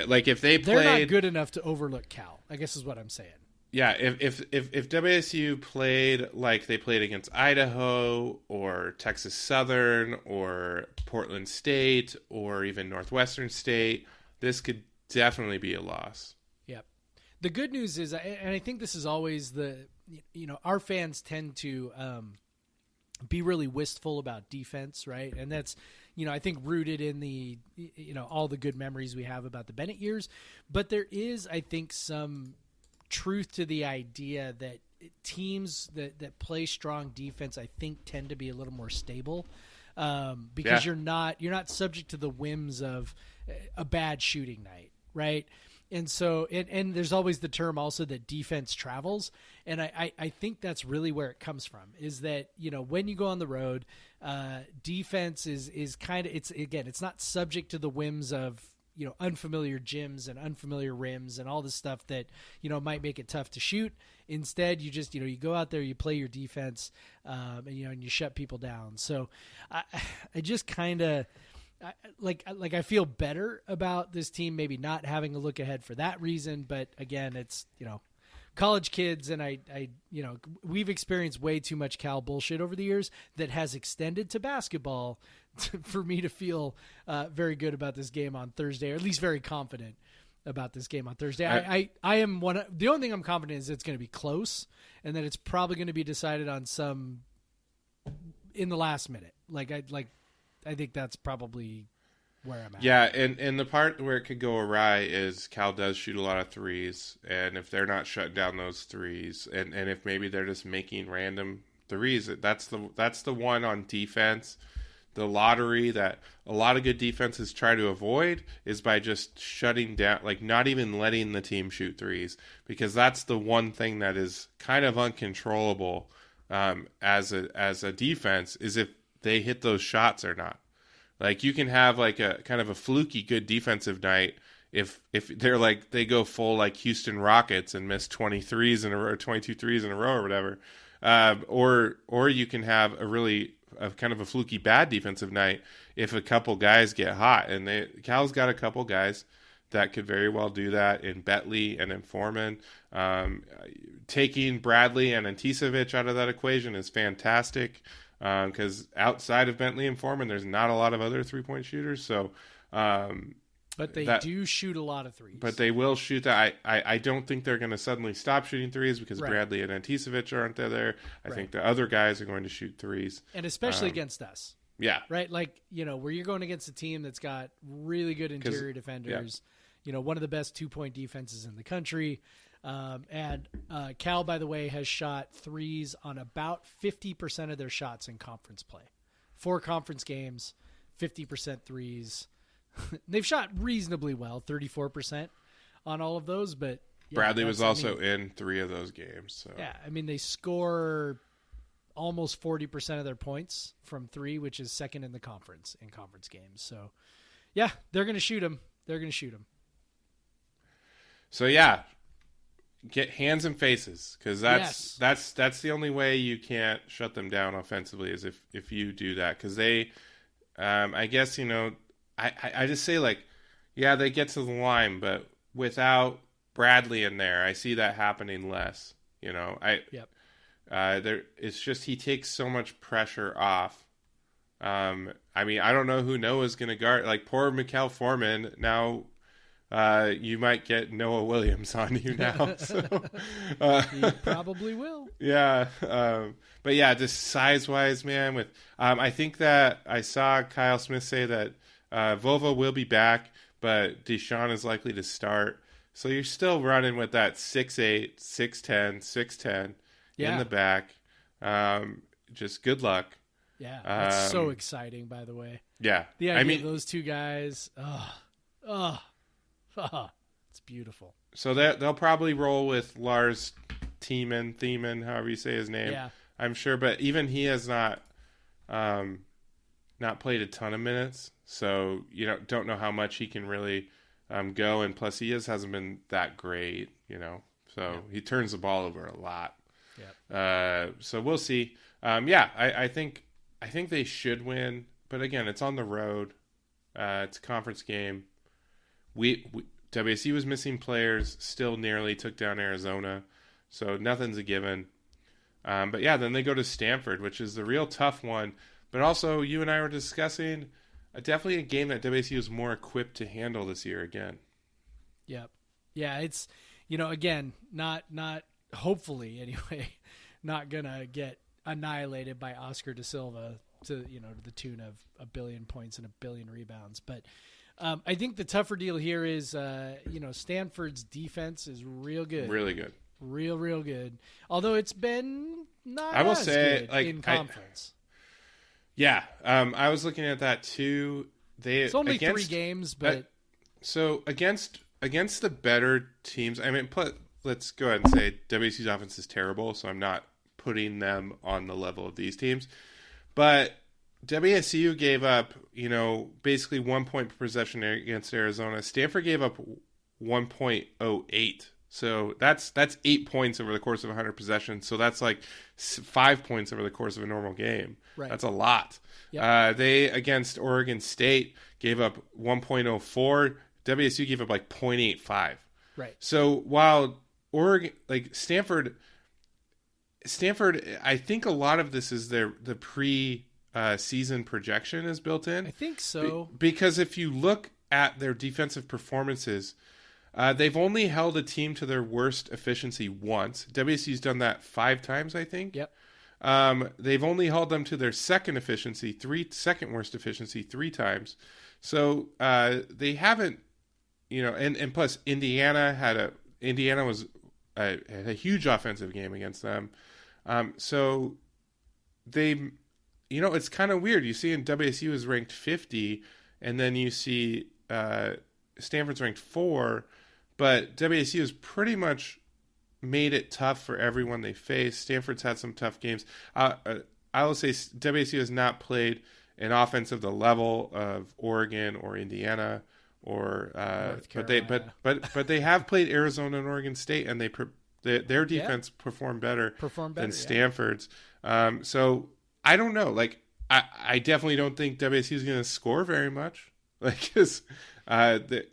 like if they're
not good enough to overlook Cal, I guess is what I'm saying.
Yeah, if WSU played like they played against Idaho or Texas Southern or Portland State or even Northwestern State, this could definitely be a loss.
Yep. The good news is, and I think this is always our fans tend to be really wistful about defense, right? And that's, I think rooted in the, all the good memories we have about the Bennett years. But there is, I think, some truth to the idea that teams that play strong defense, I think, tend to be a little more stable because you're not subject to the whims of a bad shooting night, right? And so, and there's always the term also that defense travels. And I think that's really where it comes from, is that, when you go on the road, defense is kind of, it's not subject to the whims of, unfamiliar gyms and unfamiliar rims and all the stuff that, might make it tough to shoot. Instead, you just, you go out there, you play your defense, and you shut people down. So I just kind of, I feel better about this team maybe not having a look ahead for that reason, but again, it's college kids, and I we've experienced way too much Cal bullshit over the years that has extended to basketball for me to feel very good about this game on Thursday, or at least very confident about this game on Thursday. I am the only thing I'm confident is it's going to be close, and that it's probably going to be decided on some in the last minute. I think that's probably where I'm at.
Yeah, and the part where it could go awry is Cal does shoot a lot of threes, and if they're not shutting down those threes, and if maybe they're just making random threes, that's the one on defense. The lottery that a lot of good defenses try to avoid is by just shutting down, not even letting the team shoot threes, because that's the one thing that is kind of uncontrollable as a defense, is if they hit those shots or not. Like you can have like a kind of a fluky good defensive night if they're like they go full like Houston Rockets and miss 23s in a row, 22 threes in a row or whatever, or you can have a kind of a fluky bad defensive night if a couple guys get hot, and Cal's got a couple guys that could very well do that in Betley and in Foreman. Taking Bradley and Anticevic out of that equation is fantastic because outside of Bentley and Foreman, there's not a lot of other three-point shooters. So,
but they do shoot a lot of threes.
But they will shoot that. I don't think they're going to suddenly stop shooting threes because Bradley and Anticevic aren't there. I think the other guys are going to shoot threes.
And especially against us.
Yeah.
Right? Like, where you're going against a team that's got really good interior defenders, one of the best 2-point defenses in the country. And Cal, by the way, has shot threes on about 50% of their shots in conference play. 4 conference games, 50% threes. They've shot reasonably well, 34% on all of those. But
Bradley was also in 3 of those games. So.
Yeah, I mean, they score almost 40% of their points from 3, which is second in the conference in conference games. So, yeah, they're going to shoot them.
So, yeah. Get hands and faces because that's the only way you can't shut them down offensively is if you do that because they, I guess I just say like, yeah, they get to the line, but without Bradley in there, I see that happening less. It's just he takes so much pressure off. I mean, I don't know who Noah's going to guard. Like poor Mikal Foreman now. You might get Noah Williams on you now. So,
he probably will.
Yeah. But yeah, just size-wise, man. With I think that I saw Kyle Smith say that Vova will be back, but Deshaun is likely to start. So you're still running with that 6'8", 6'10", 6'10" in the back. Just good luck.
Yeah, that's so exciting, by the way.
Yeah.
The idea of those two guys. It's beautiful. So
they'll probably roll with Lars Thiemann, however you say his name.
Yeah.
I'm sure, but even he has not played a ton of minutes, so don't know how much he can really go. And plus, he hasn't been that great, So he turns the ball over a lot.
Yeah.
So we'll see. I think they should win, but again, it's on the road. It's a conference game. WSU was missing players, still nearly took down Arizona, so nothing's a given. But yeah, then they go to Stanford, which is the real tough one. But also, you and I were discussing definitely a game that WSU is more equipped to handle this year again.
Yep. Yeah, it's again not hopefully anyway, not gonna get annihilated by Oscar da Silva to the tune of 1 billion points and 1 billion rebounds, but. I think the tougher deal here is, Stanford's defense is real good. Really good. Real good. Although it's been not I will as say, good in conference.
I was looking at that too.
It's only 3 games, but...
so against the better teams, I mean, let's go ahead and say WSU's offense is terrible, so I'm not putting them on the level of these teams. But... WSU gave up, basically 1 point per possession against Arizona. Stanford gave up 1.08. So that's 8 points over the course of 100 possessions. So that's like 5 points over the course of a normal game.
Right.
That's a lot. Yep. They, against Oregon State, gave up 1.04. WSU gave up like 0.85.
Right.
So while Stanford, I think a lot of this is the season projection is built in.
I think so.
Because if you look at their defensive performances, they've only held a team to their worst efficiency once. WSU's done that 5 times, I think.
Yep.
They've only held them to their second worst efficiency 3 times. So they haven't, and plus Indiana had a huge offensive game against them. So they. It's kind of weird. You see WSU is ranked 50, and then you see Stanford's ranked 4, but WSU has pretty much made it tough for everyone they face. Stanford's had some tough games. I will say WSU has not played an offense of the level of Oregon or Indiana or but they have played Arizona and Oregon State, and their defense performed better than Stanford's. So I don't know. Like I definitely don't think WSU is going to score very much. Like, because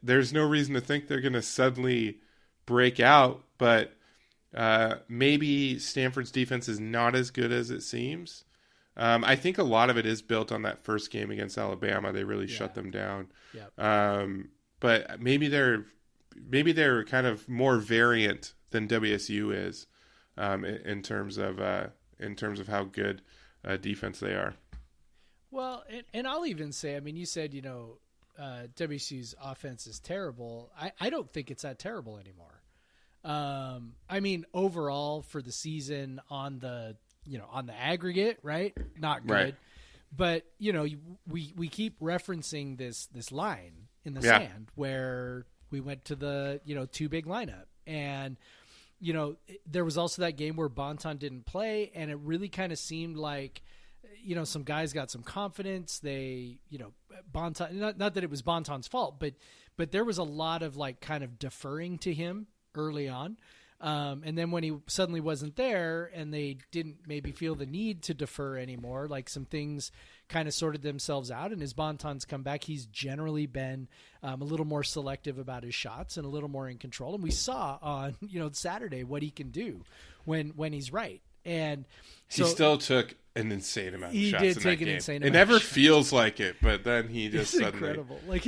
there's no reason to think they're going to suddenly break out. But maybe Stanford's defense is not as good as it seems. I think a lot of it is built on that first game against Alabama. They really shut them down. Yep. But maybe they're kind of more variant than WSU is in terms of how good defense they are.
Well, and I'll even say, I mean, you said, WSU's offense is terrible. I don't think it's that terrible anymore. I mean, overall for the season on the aggregate, right? Not good. Right. But, we keep referencing this line in the sand where we went to the, two big lineup. And, there was also that game where Bonton didn't play, and it really kind of seemed like, some guys got some confidence. They, Bonton, not that it was Bonton's fault, but there was a lot of like kind of deferring to him early on. And then when he suddenly wasn't there and they didn't maybe feel the need to defer anymore, like some things kind of sorted themselves out. And as Bonton's come back, he's generally been a little more selective about his shots and a little more in control. And we saw on, Saturday what he can do when he's right. And so,
he still took an insane amount of shots.
He did
in
take
that
an
game.
insane
It
amount
never
of shots.
feels like it, but then he just
it's
suddenly...
incredible. Like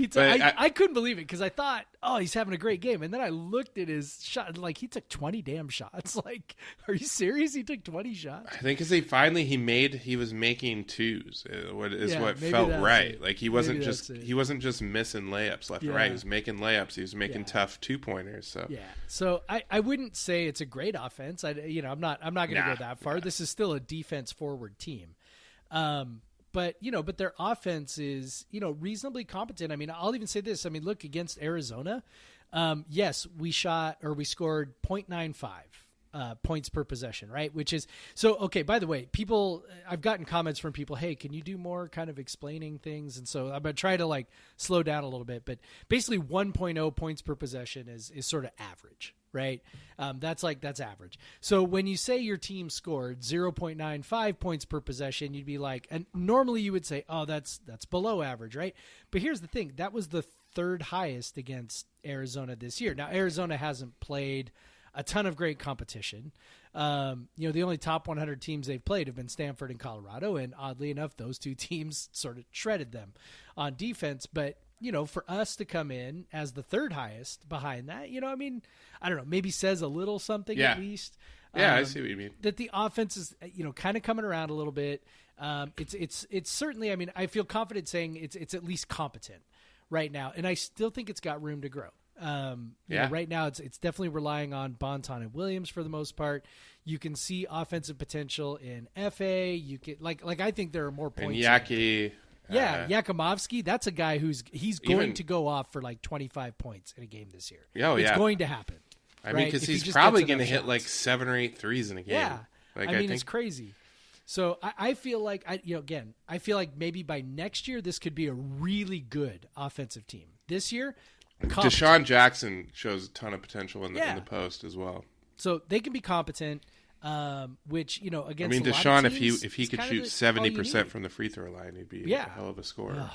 I couldn't believe it because I thought, oh, he's having a great game. And then I looked at his shot, like he took 20 damn shots. Like, are you serious? He took 20 shots?
I think because he was making twos. What felt right. Like he wasn't just missing layups left and right. He was making layups. He was making tough 2-pointers. So
yeah. So I wouldn't say it's a great offense. I'm not going to go that far. This is still a defense forward team. But their offense is, reasonably competent. I mean, I'll even say this. I mean, look, against Arizona, yes, we scored 0.95 points per possession, right? Which is so, okay, by the way, I've gotten comments from people, hey, can you do more kind of explaining things? And so I'm going to try to like slow down a little bit, but basically 1.0 points per possession is sort of average. Right. That's average. So when you say your team scored 0.95 points per possession, you'd be like, and normally you would say, oh, that's below average. Right. But here's the thing. That was the third highest against Arizona this year. Now, Arizona hasn't played a ton of great competition. The only top 100 teams they've played have been Stanford and Colorado. And oddly enough, those two teams sort of shredded them on defense. But, for us to come in as the third highest behind that, I mean, I don't know, maybe says a little something at least.
Yeah, I see what you mean.
That the offense is, kind of coming around a little bit. It's certainly, I mean, I feel confident saying it's at least competent right now. And I still think it's got room to grow. Right now it's definitely relying on Bonton and Williams for the most part. You can see offensive potential in FA. You can like I think there are more points.
And Yaki.
Yakimovsky, that's a guy he's going to go off for like 25 points in a game this year. It's going to happen.
I mean, because he's probably going to hit like 7 or 8 threes in a game.
Yeah,
I
mean, it's crazy. So I feel like I feel like maybe by next year this could be a really good offensive team. This year,
Deshaun Jackson shows a ton of potential in the post as well.
So they can be competent. Which against
I mean,
a lot
Deshaun,
of teams,
if he could shoot 70% from the free throw line, he'd be a hell of a scorer.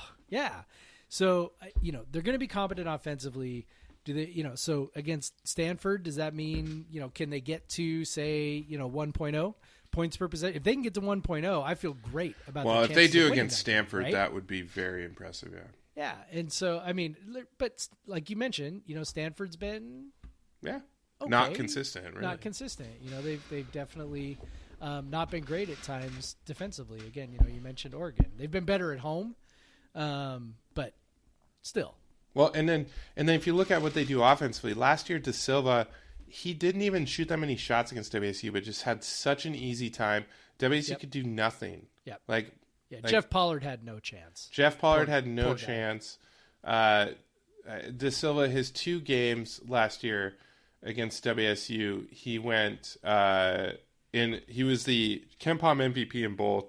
So they're going to be competent offensively. Do they? So against Stanford, does that mean can they get to say 1.0 points per possession? If they can get to 1.0, I feel great about.
Well, if they do against Stanford,
right?
That would be very impressive. Yeah.
Yeah, and so I mean, but like you mentioned, Stanford's been okay.
Not consistent, really.
Not consistent. They've definitely not been great at times defensively. Again, you mentioned Oregon. They've been better at home, but still.
Well, and then if you look at what they do offensively, last year De Silva, he didn't even shoot that many shots against WSU, but just had such an easy time. WSU could do nothing.
Yep.
Like
Jeff Pollard had no chance.
Jeff Pollard had no chance. De Silva, his 2 games last year against WSU, he went he was the KenPom MVP in both.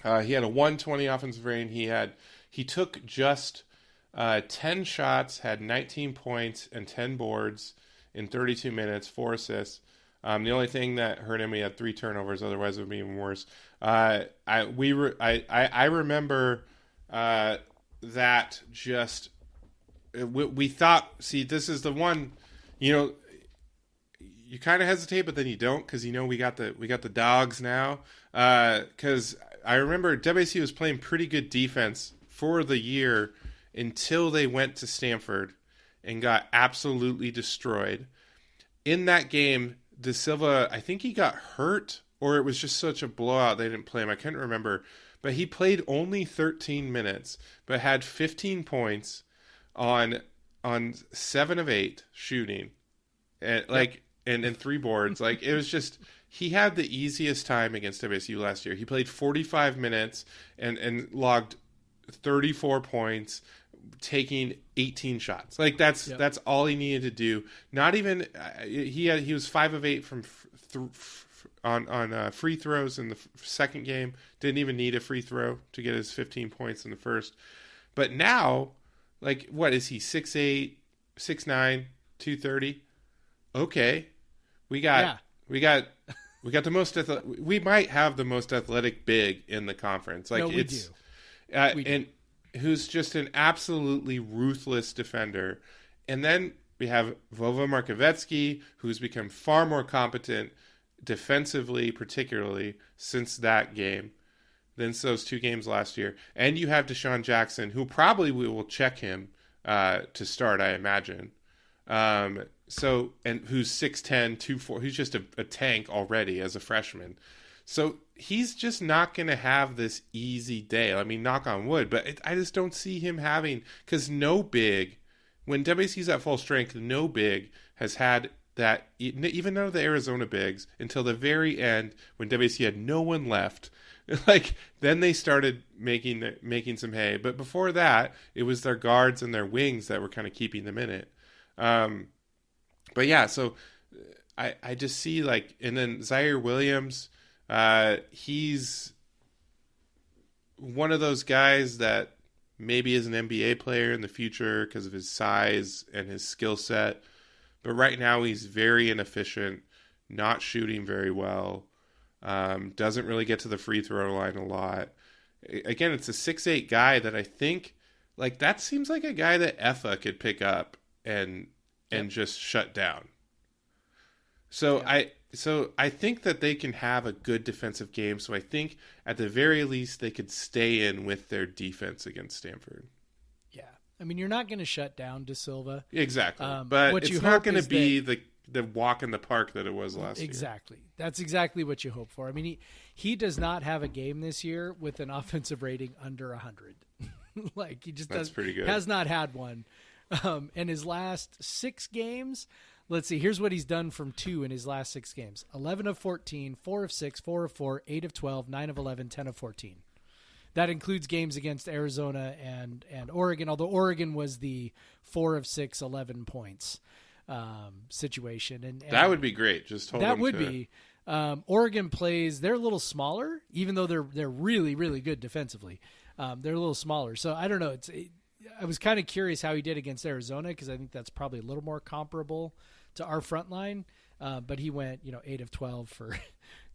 He had a 120 offensive rating. He took just 10 shots, had 19 points and 10 boards in 32 minutes, 4 assists. The only thing that hurt him, he had 3 turnovers. Otherwise, it would be even worse. I remember that just we thought. See, this is the one. You kind of hesitate, but then you don't because we got the dogs now. Because I remember WSU was playing pretty good defense for the year until they went to Stanford and got absolutely destroyed. In that game, De Silva, I think he got hurt, or it was just such a blowout they didn't play him. I couldn't remember. But he played only 13 minutes, but had 15 points on 7 of 8 shooting. And and 3 boards. It was just, he had the easiest time against WSU last year. He played 45 minutes and logged 34 points, taking 18 shots. That's all he needed to do. Not even he was 5 of 8 from on free throws in the second game. Didn't even need a free throw to get his 15 points in the first. But now, what is he? 6'8", 6'9", 230. Okay, we got the most. We might have the most athletic big in the conference.
We do.
And who's just an absolutely ruthless defender. And then we have Vova Markovetsky, who's become far more competent defensively, particularly since that game, than those 2 games last year. And you have Deshaun Jackson, who probably we will check him to start, I imagine. And who's 6'10", 240. He's just a tank already as a freshman. So he's just not going to have this easy day. I mean, knock on wood, but I just don't see him having, because no big, when WC's at full strength, no big has had that, even though the Arizona bigs, until the very end when WC had no one left. Then they started making some hay. But before that, it was their guards and their wings that were kind of keeping them in it. But yeah, so I just see and then Zaire Williams, he's one of those guys that maybe is an NBA player in the future because of his size and his skill set. But right now he's very inefficient, not shooting very well, doesn't really get to the free throw line a lot. Again, it's a 6'8" guy that I think, that seems like a guy that Effa could pick up and just shut down. So I think that they can have a good defensive game. So I think at the very least they could stay in with their defense against Stanford.
Yeah, I mean, you're not going to shut down De Silva.
Exactly, but it's not going to be the walk in the park that it was last year.
Exactly, that's exactly what you hope for. I mean, he does not have a game this year with an offensive rating under 100. He just
that's pretty good.
Has not had one. In his last 6 games, let's see, here's what he's done from 2 in his last 6 games. 11 of 14, 4 of 6, 4 of 4, 8 of 12, 9 of 11, 10 of 14. That includes games against Arizona and Oregon, although Oregon was the 4 of 6, 11 points situation. And
that would be great. Just hold
that would
to
be. Oregon plays, they're a little smaller, even though they're really, really good defensively. They're a little smaller. So I don't know. I was kind of curious how he did against Arizona because I think that's probably a little more comparable to our front line. But he went, 8 of 12 for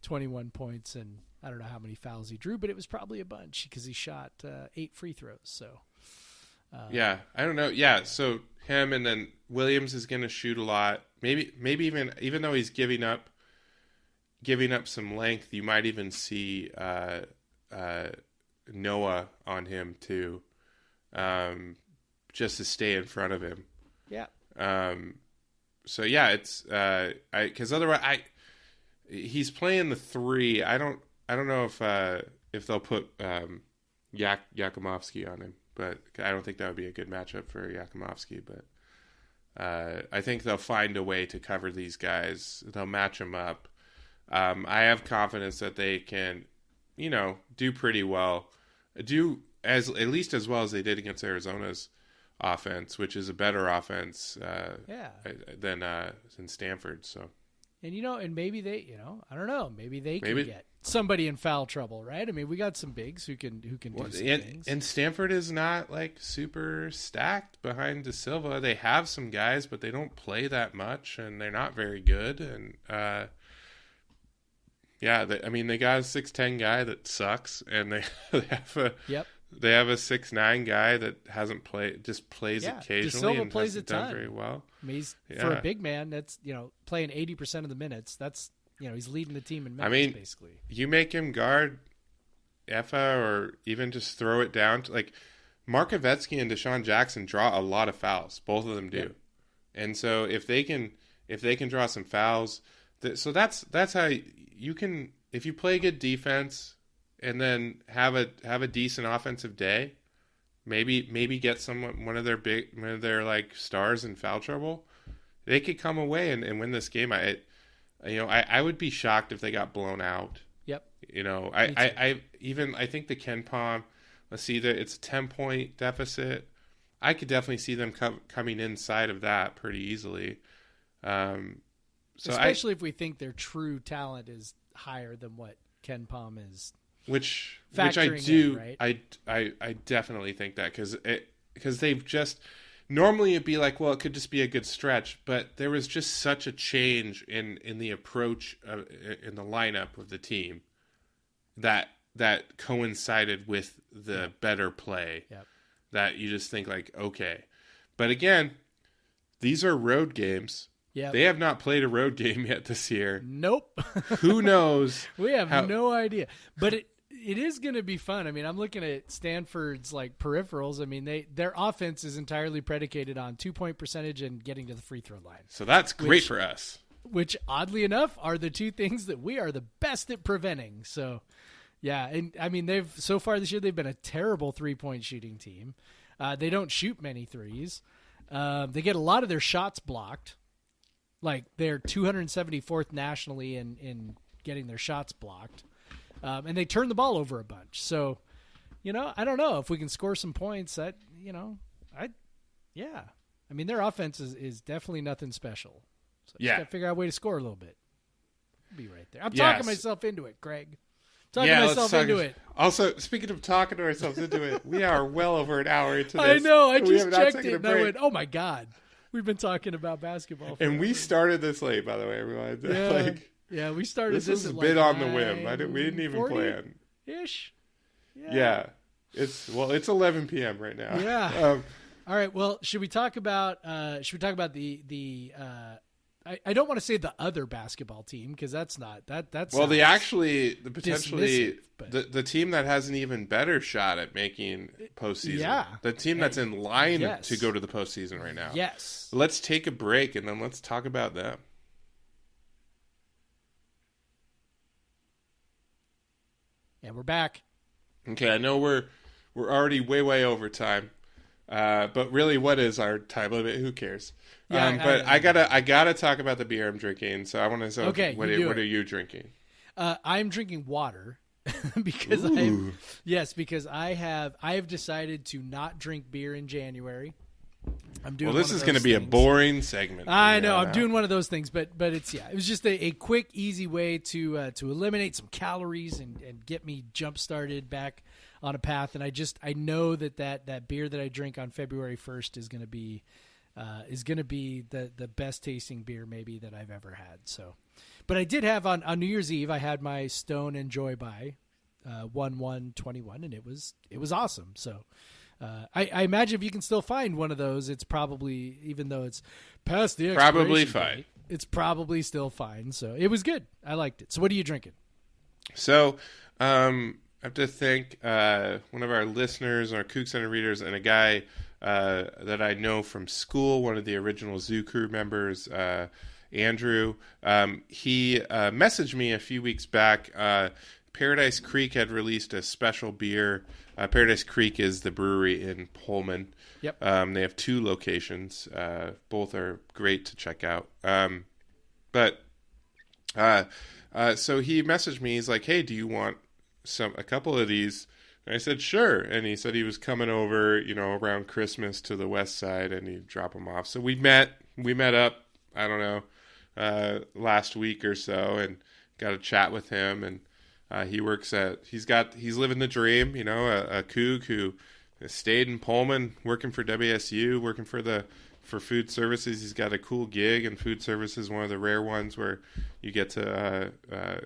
21 points, and I don't know how many fouls he drew, but it was probably a bunch because he shot 8 free throws. So
yeah, I don't know. Yeah, so him, and then Williams is going to shoot a lot. Maybe even though he's giving up some length, you might even see Noah on him too. Just to stay in front of him.
Yeah.
So yeah, it's because otherwise he's playing the 3. I don't know if they'll put Yakumovsky on him, but I don't think that would be a good matchup for Yakumovsky. But I think they'll find a way to cover these guys. They'll match them up. I have confidence that they can, do pretty well. At least as well as they did against Arizona's offense, which is a better offense than Stanford. So
And, and maybe they, I don't know, maybe they can get somebody in foul trouble, right? I mean, we got some bigs who can do some things.
And Stanford is not like super stacked behind De Silva. They have some guys, but they don't play that much, and they're not very good. And they got a 6'10" guy that sucks, and they have a They have a 6'9" guy that hasn't played, just plays occasionally. De Silva and plays a ton. Done very well.
I mean, for a big man, that's playing 80% of the minutes. That's he's leading the team in minutes. Basically,
you make him guard Effa, or even just throw it down to Mark Ovechkin and Deshaun Jackson draw a lot of fouls. Both of them do, and so if they can draw some fouls, so that's how you can, if you play good defense and then have a decent offensive day, maybe get one of their stars in foul trouble, they could come away and win this game. I would be shocked if they got blown out.
Yep.
I think the Ken Palm, let's see, that it's a 10-point deficit. I could definitely see them coming inside of that pretty easily.
Especially if we think their true talent is higher than what Ken Palm is.
Which I do,
right?
I definitely think that because they've just, normally it'd be like, well, it could just be a good stretch, but there was just such a change in the approach in the lineup of the team that coincided with the better play.
Yep.
That you just think okay, but again, these are road games.
Yeah,
they have not played a road game yet this year.
Nope.
Who knows?
We have no idea. But it is going to be fun. I mean, I'm looking at Stanford's peripherals. I mean, their offense is entirely predicated on 2-point percentage and getting to the free throw line.
So that's great for us.
Which, oddly enough, are the two things that we are the best at preventing. So, yeah, and I mean, so far this year they've been a terrible 3-point shooting team. They don't shoot many threes. They get a lot of their shots blocked. They're 274th nationally in getting their shots blocked. And they turn the ball over a bunch. So, I don't know if we can score some points. I mean, their offense is definitely nothing special. So just got to figure out a way to score a little bit. Be right there. I'm talking myself into it, Craig. It.
Also, speaking of talking to ourselves into it, we are well over an hour into this.
I know. I just checked it and I went, oh my God. We've been talking about basketball.
And we started this late, by the way, everyone.
Yeah, we started this
was a bit on the whim. We didn't even plan.
Ish.
Yeah. It's 11 p.m. right now.
Yeah. All right. Well, should we talk about the I don't want to say the other basketball team, because that's not that's
well, potentially the team that has an even better shot at making postseason.
Yeah.
The team that's in line to go to the postseason right now.
Yes.
Let's take a break and then let's talk about them.
And we're back.
Okay, I know we're already way over time. But really, what is our time limit? Who cares?
Yeah,
I gotta talk about the beer I'm drinking. So I want to know.
Okay,
what are you drinking?
I'm drinking water because I have decided to not drink beer in January. I'm doing.
Well, this is going to be a boring segment.
I know. I'm doing one of those things, but it was just a quick, easy way to eliminate some calories and get me jump started back on a path. And I know that beer that I drink on February 1st is going to be the best tasting beer maybe that I've ever had. So, but I did have on New Year's Eve, I had my Stone and Joy by 1/1/21, and it was awesome. So. I imagine if you can still find one of those, it's probably, even though it's past the expiration
probably
date,
fine.
It's probably still fine. So it was good. I liked it. So what are you drinking?
So I have to thank one of our listeners, our Kook Center readers, and a guy that I know from school, one of the original Zoo Crew members, Andrew. He messaged me a few weeks back. Paradise Creek had released a special beer. Paradise Creek is the brewery in Pullman.
Yep.
They have 2 locations. Both are great to check out. So he messaged me. He's like, "Hey, do you want a couple of these?" And I said, "Sure." And he said he was coming over, around Christmas to the west side, and he'd drop them off. So we met up. I don't know, last week or so, and got a chat with him. And he's living the dream, a Coug who stayed in Pullman, working for WSU, working for food services. He's got a cool gig, and food services, one of the rare ones where you get to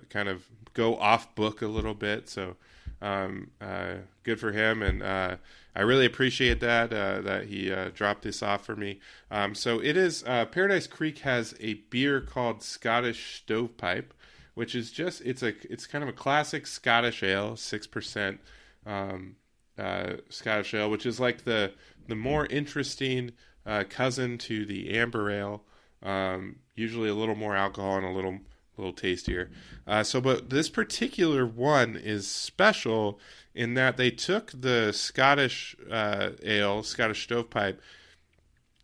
kind of go off book a little bit. So good for him, and I really appreciate that he dropped this off for me. So it is Paradise Creek has a beer called Scottish Stovepipe, which is it's kind of a classic Scottish ale, 6% Scottish ale, which is like the more interesting cousin to the amber ale. Usually a little more alcohol and a little tastier. But this particular one is special in that they took the Scottish ale, Scottish Stovepipe,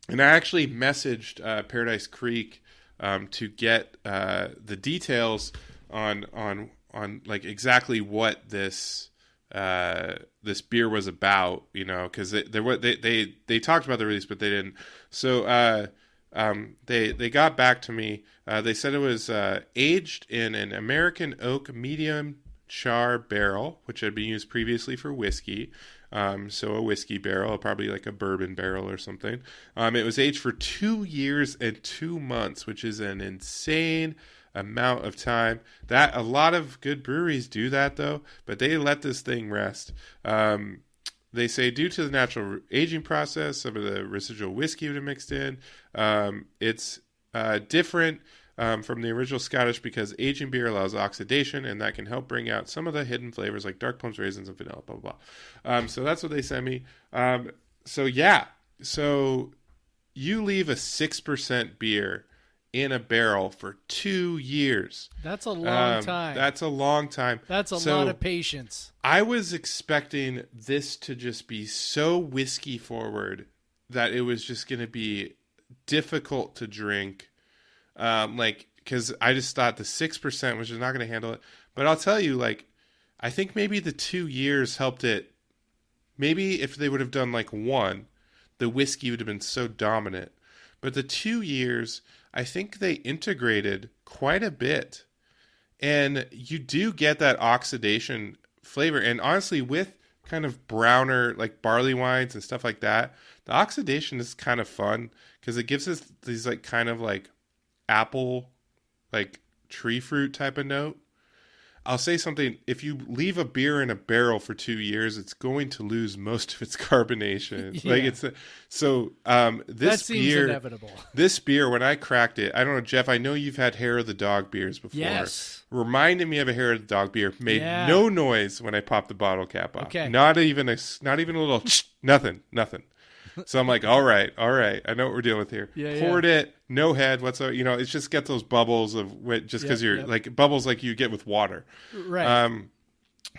and I actually messaged Paradise Creek to get the details on like exactly what this beer was about, because they talked about the release, but they didn't. So they got back to me. They said it was aged in an American oak medium char barrel, which had been used previously for whiskey. So a whiskey barrel, probably like a bourbon barrel or something. It was aged for 2 years and 2 months, which is an insane amount of time. That a lot of good breweries do that though, but they let this thing rest. They say due to the natural aging process, some of the residual whiskey would have mixed in. It's different from the original Scottish because aging beer allows oxidation, and that can help bring out some of the hidden flavors like dark plums, raisins, and vanilla, blah, blah, blah. So that's what they sent me. So you leave a 6% beer in a barrel for 2 years.
That's a long time.
That's a long time.
That's a lot of patience.
I was expecting this to just be so whiskey forward that it was just going to be difficult to drink. Because I just thought the 6% was just not going to handle it. But I'll tell you, I think maybe the 2 years helped it. Maybe if they would have done one, the whiskey would have been so dominant. But the 2 years, I think they integrated quite a bit. And you do get that oxidation flavor. And honestly, with kind of browner, barley wines and stuff like that, the oxidation is kind of fun because it gives us these apple, tree fruit type of note. I'll say something. If you leave a beer in a barrel for 2 years, it's going to lose most of its carbonation.
Yeah.
This
seems
beer,
inevitable.
This beer, when I cracked it, I don't know, Jeff, I know you've had Hair of the Dog beers before.
Yes.
Reminded me of a Hair of the Dog beer. Made no noise when I popped the bottle cap off.
Okay.
Not even a little, nothing. So I'm like, all right. I know what we're dealing with here. Poured it, no head whatsoever. It just gets those bubbles of just because you're bubbles like you get with water.
Right.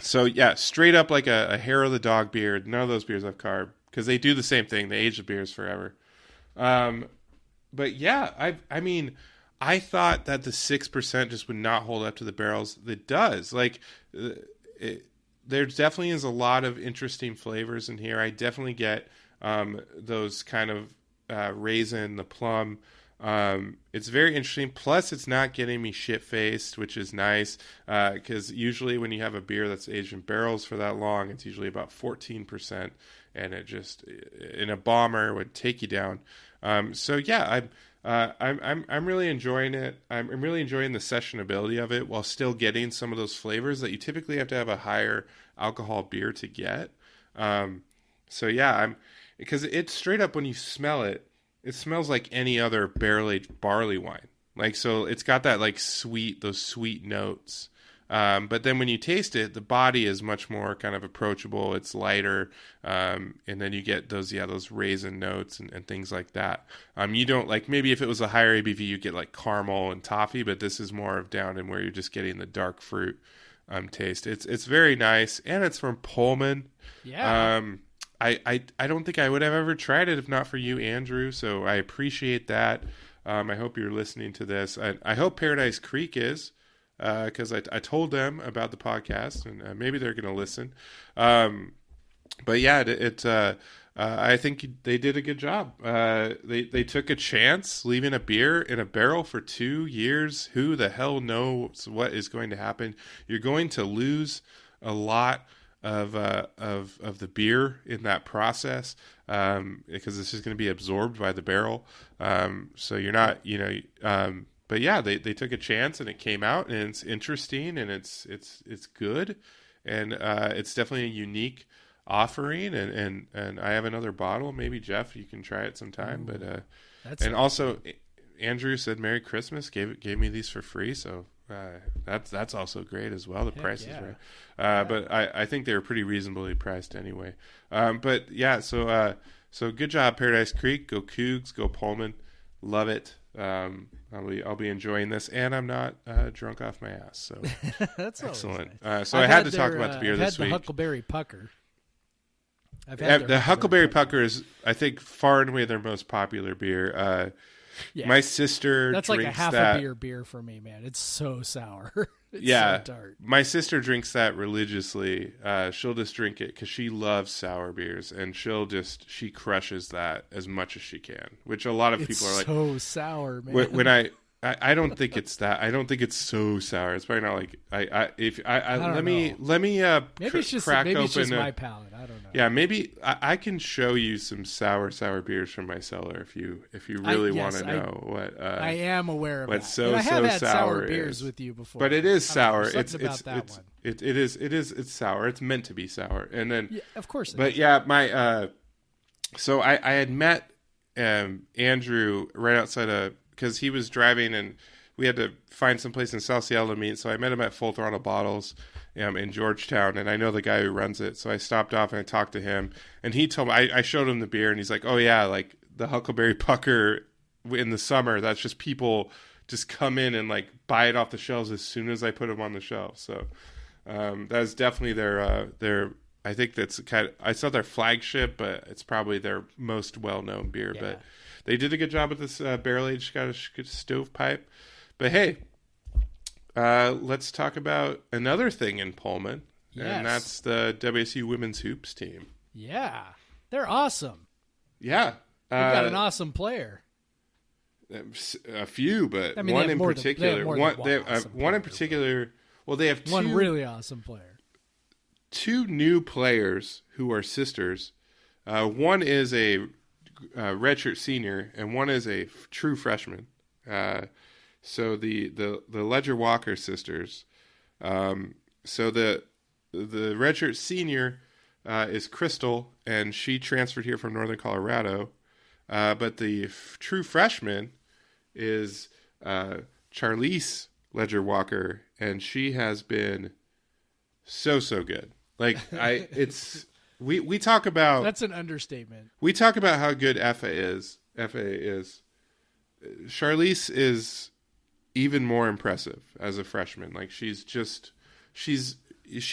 So yeah, straight up like a Hair of the Dog beer. None of those beers have carb because they do the same thing. They age the beers forever. But yeah, I thought that the 6% just would not hold up to the barrels. It does. There definitely is a lot of interesting flavors in here. I definitely get those kind of raisin, the plum. It's very interesting. Plus, it's not getting me shit-faced, which is nice because usually when you have a beer that's aged in barrels for that long, it's usually about 14%, and it just in a bomber would take you down. So yeah, I'm really enjoying it. I'm really enjoying the sessionability of it while still getting some of those flavors that you typically have to have a higher alcohol beer to get. So yeah, because it's straight up when you smell it, it smells like any other barrel-aged barley wine. So it's got that those sweet notes. But then when you taste it, the body is much more kind of approachable. It's lighter. And then you get those raisin notes and things like that. You don't maybe if it was a higher ABV, you get caramel and toffee, but this is more of down in where you're just getting the dark fruit taste. It's very nice. And it's from Pullman.
Yeah.
I don't think I would have ever tried it if not for you, Andrew. So I appreciate that. I hope you're listening to this. I hope Paradise Creek is, because I told them about the podcast, and maybe they're going to listen. But yeah, I think they did a good job. They took a chance leaving a beer in a barrel for 2 years. Who the hell knows what is going to happen? You're going to lose a lot of the beer in that process, because this is going to be absorbed by the barrel. So you're not, but yeah, they took a chance and it came out, and it's interesting, and it's good, and it's definitely a unique offering, and I have another bottle. Maybe Jeff, you can try it sometime. But and also Andrew said Merry Christmas, gave me these for free, so that's also great as well. The price is right, but I think they were pretty reasonably priced anyway. But yeah, so good job, Paradise Creek. Go Cougs, go Pullman, love it. I'll be enjoying this, and I'm not drunk off my ass, so
that's
excellent.
Nice.
So I had to talk about the beer this week.
I've had the Huckleberry Pucker.
The Huckleberry Pucker is, I think, far and away their most popular beer. My sister
that's
drinks
like a half a beer for me, man. It's so sour. It's so tart.
My sister drinks that religiously. She'll just drink it because she loves sour beers, and she crushes that as much as she can. Which a lot of people are like,
so sour, man.
When I don't think it's that. I don't think it's so sour. It's probably not like let me
maybe it's just
crack
maybe
open
it's just my palate. I don't know.
Yeah, maybe I can show you some sour beers from my cellar if you really want to know what.
I am aware of
what
that. I have had sour
is.
beers with you before,
but it is sour.
It's about that one.
It's sour. It's meant to be sour, and then
of course.
My so I had met Andrew right outside of. Because he was driving and we had to find some place in South Seattle to meet. So I met him at Full Throttle Bottles in Georgetown, and I know the guy who runs it. So I stopped off and I talked to him, and he told me, I showed him the beer, and he's like, oh yeah, like the Huckleberry Pucker in the summer, that's just people just come in and like buy it off the shelves as soon as I put them on the shelf. So that's definitely their I think that's I saw their flagship, but it's probably their most well-known beer. Yeah. But they did a good job with this barrel-aged Scottish stovepipe. But hey, let's talk about another thing in Pullman, and that's the WSU women's hoops team.
Yeah, they're awesome.
Yeah.
They've got an awesome player.
A few, but one in particular. One in particular. Well, they have
one really awesome player.
2 new players who are sisters. One is a redshirt senior, and one is a true freshman. So the Leger-Walker sisters. So the redshirt senior is Crystal, and she transferred here from Northern Colorado. But the true freshman is Charlisse Leger-Walker, and she has been so good. Like we talk about,
that's an understatement.
We talk about how good FA is. Charlisse is even more impressive as a freshman. Like she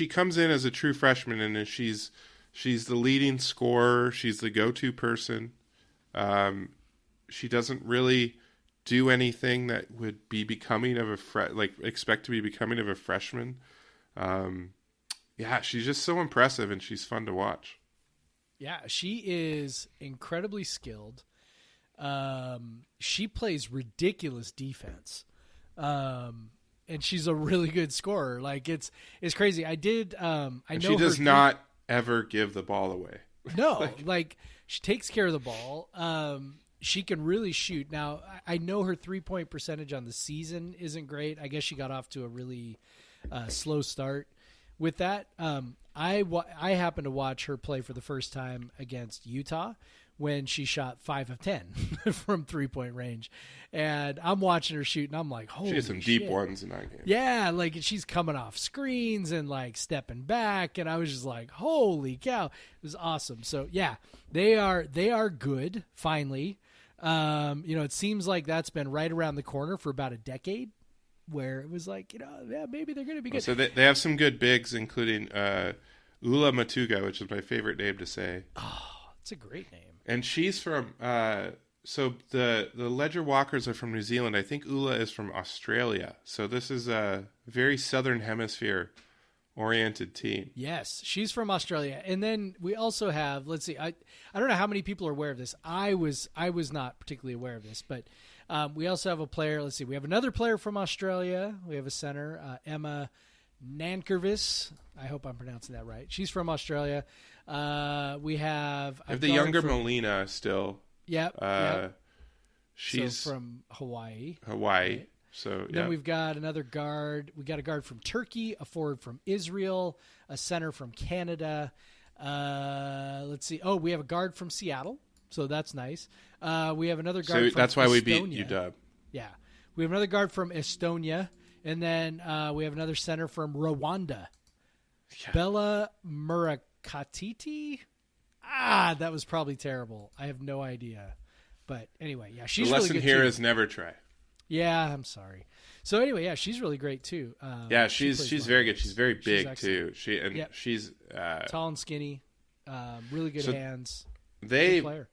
comes in as a true freshman, and she's the leading scorer. She's the go-to person. She doesn't really do anything that would be becoming of expect to be becoming of a freshman. Yeah, she's just so impressive, and she's fun to watch.
Yeah, she is incredibly skilled. She plays ridiculous defense. And she's a really good scorer. Like it's crazy. I know
she does not ever give the ball away.
No, like she takes care of the ball. She can really shoot. Now, I know her 3-point percentage on the season isn't great. I guess she got off to a really slow start. With that, I happened to watch her play for the first time against Utah when she shot 5 of 10 from 3-point range. And I'm watching her shoot, and I'm like, holy shit.
She has some deep ones in that game.
Yeah, like she's coming off screens and like stepping back, and I was just like, holy cow. It was awesome. So, yeah, they are good, finally. It seems like that's been right around the corner for about a decade, where it was like, maybe they're going to be good.
So they have some good bigs, including Ula Matuga, which is my favorite name to say.
Oh, it's a great name.
And she's from so the Leger-Walkers are from New Zealand. I think Ula is from Australia. So this is a very southern hemisphere oriented team.
Yes, she's from Australia. And then we also have, let's see, I don't know how many people are aware of this. I was not particularly aware of this, but we also have a player. Let's see, we have another player from Australia. We have a center, Emma Nankervis. I hope I'm pronouncing that right. She's from Australia. We have
the younger Molina still.
Yep.
She's
from Hawaii.
Right. So
then we've got another guard. We got a guard from Turkey, a forward from Israel, a center from Canada. Let's see. Oh, we have a guard from Seattle, so that's nice. We have another guard.
So that's why
Estonia.
we beat UW.
Yeah, we have another guard from Estonia, and then we have another center from Rwanda. Yeah. Bella Murakatiti. That was probably terrible. I have no idea. But anyway, yeah, she's really good. The lesson
here
too.
is never try.
Yeah, I'm sorry. So anyway, yeah, she's really great too.
She's very good. She's very big too. She's
tall and skinny, really good hands.
They
good player.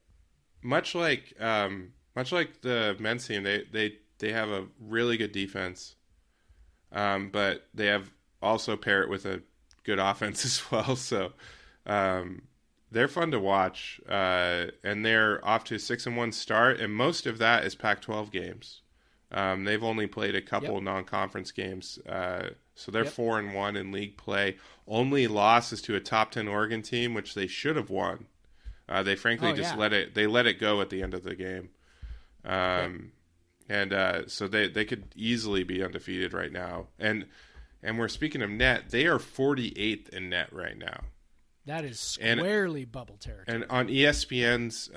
much like the men's team. They have a really good defense, but they have also pair it with a good offense as well. So. They're fun to watch, and they're off to a 6-1 start, and most of that is Pac-12 games. They've only played a couple non-conference games, so they're 4-1 in league play. Only loss is to a top 10 Oregon team, which they should have won. They frankly let it go at the end of the game, and so they could easily be undefeated right now. And we're speaking of net, they are 48th in net right now.
That is squarely bubble territory.
And on ESPN's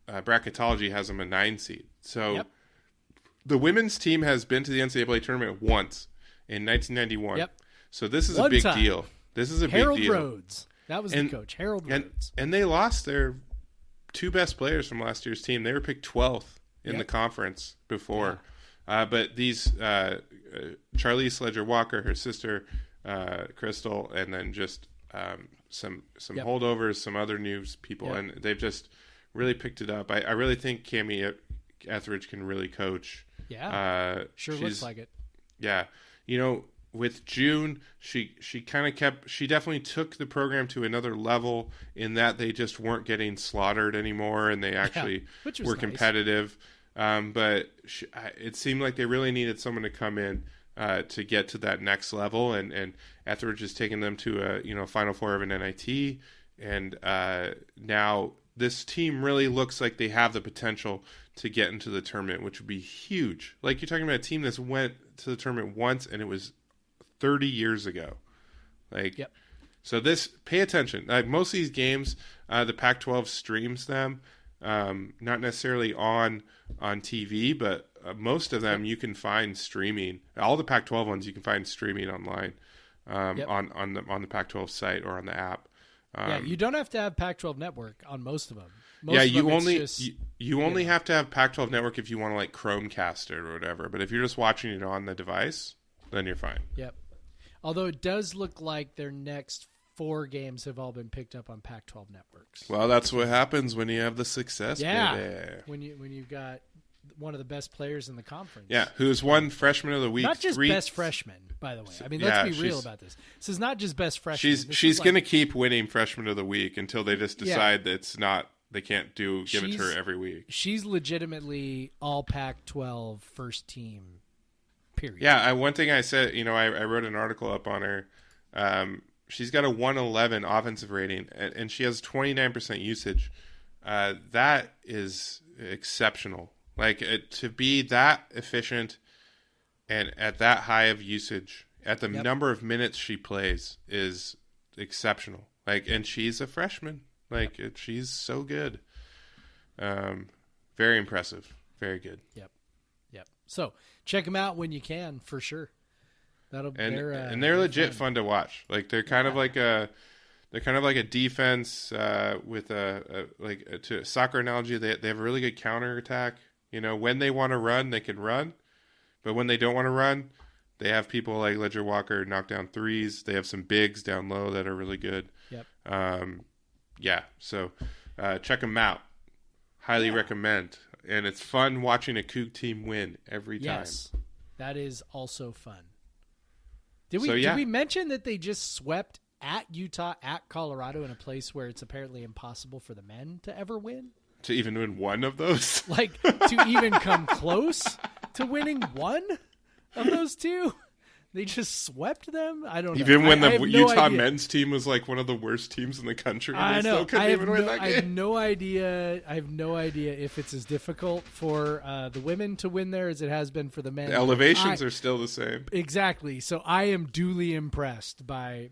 bracketology has them a 9 seed. So the women's team has been to the NCAA tournament once in 1991.
Yep.
So this is a big deal. This is a
Harold
big deal.
Rhodes. That was the coach, Harold Rhodes.
And they lost their 2 best players from last year's team. They were picked 12th in the conference before. Yeah. But these Charlisse Leger-Walker, her sister Crystal, and then just some holdovers, some other news people, and they've just really picked it up. I really think Cammie Etheridge can really coach.
Yeah, looks like it.
Yeah, with June, she definitely took the program to another level in that they just weren't getting slaughtered anymore, and they actually were competitive. But it seemed like they really needed someone to come in to get to that next level, and Etheridge has taken them to a Final Four of an NIT, and now this team really looks like they have the potential to get into the tournament, which would be huge. Like, you're talking about a team that's went to the tournament once, and it was 30 years ago. So pay attention. Like, most of these games, the Pac-12 streams them, not necessarily on TV, but most of them you can find streaming. All the Pac-12 ones you can find streaming online on the Pac-12 site or on the app.
You don't have to have Pac-12 Network on most of them.
You only have to have Pac-12 Network if you want to like Chromecast it or whatever. But if you're just watching it on the device, then you're fine.
Yep. Although it does look like their next 4 games have all been picked up on Pac-12 networks.
Well, that's what happens when you have the success.
Yeah.
Baby.
When you've got one of the best players in the conference.
Yeah, who's won Freshman of the Week.
Not just best freshman, by the way. I mean, let's be real about this. This is not just best freshman.
She's going to keep winning Freshman of the Week until they just decide that it's not. They can't give it to her every week. She's
legitimately all Pac-12 first team. Period.
Yeah, one thing I said, I wrote an article up on her. She's got a 111 offensive rating, and she has 29% usage. That is exceptional. Like, to be that efficient and at that high of usage at the number of minutes she plays is exceptional. Like, and she's a freshman. Like, she's so good. Very impressive. Very good.
Yep. So check them out when you can, for sure.
They're legit fun to watch. Like, they're kind of like a defense with to a soccer analogy. They have a really good counter attack. When they want to run, they can run, but when they don't want to run, they have people like Leger-Walker knock down threes. They have some bigs down low that are really good.
Yep.
So check them out. Highly recommend. And it's fun watching a Coug team win every time.
Yes, that is also fun. Did we mention that they just swept at Utah, at Colorado, in a place where it's apparently impossible for the men to ever win?
To even win one of those?
Like, to even come close to winning one of those two? They just swept them? I don't know.
Even when the Utah
idea.
men's team was like one of the worst teams in the country.
I know.
Still couldn't even win that game.
I have no idea. I have no idea if it's as difficult for the women to win there as it has been for the men.
The elevations are still the same.
Exactly. So I am duly impressed by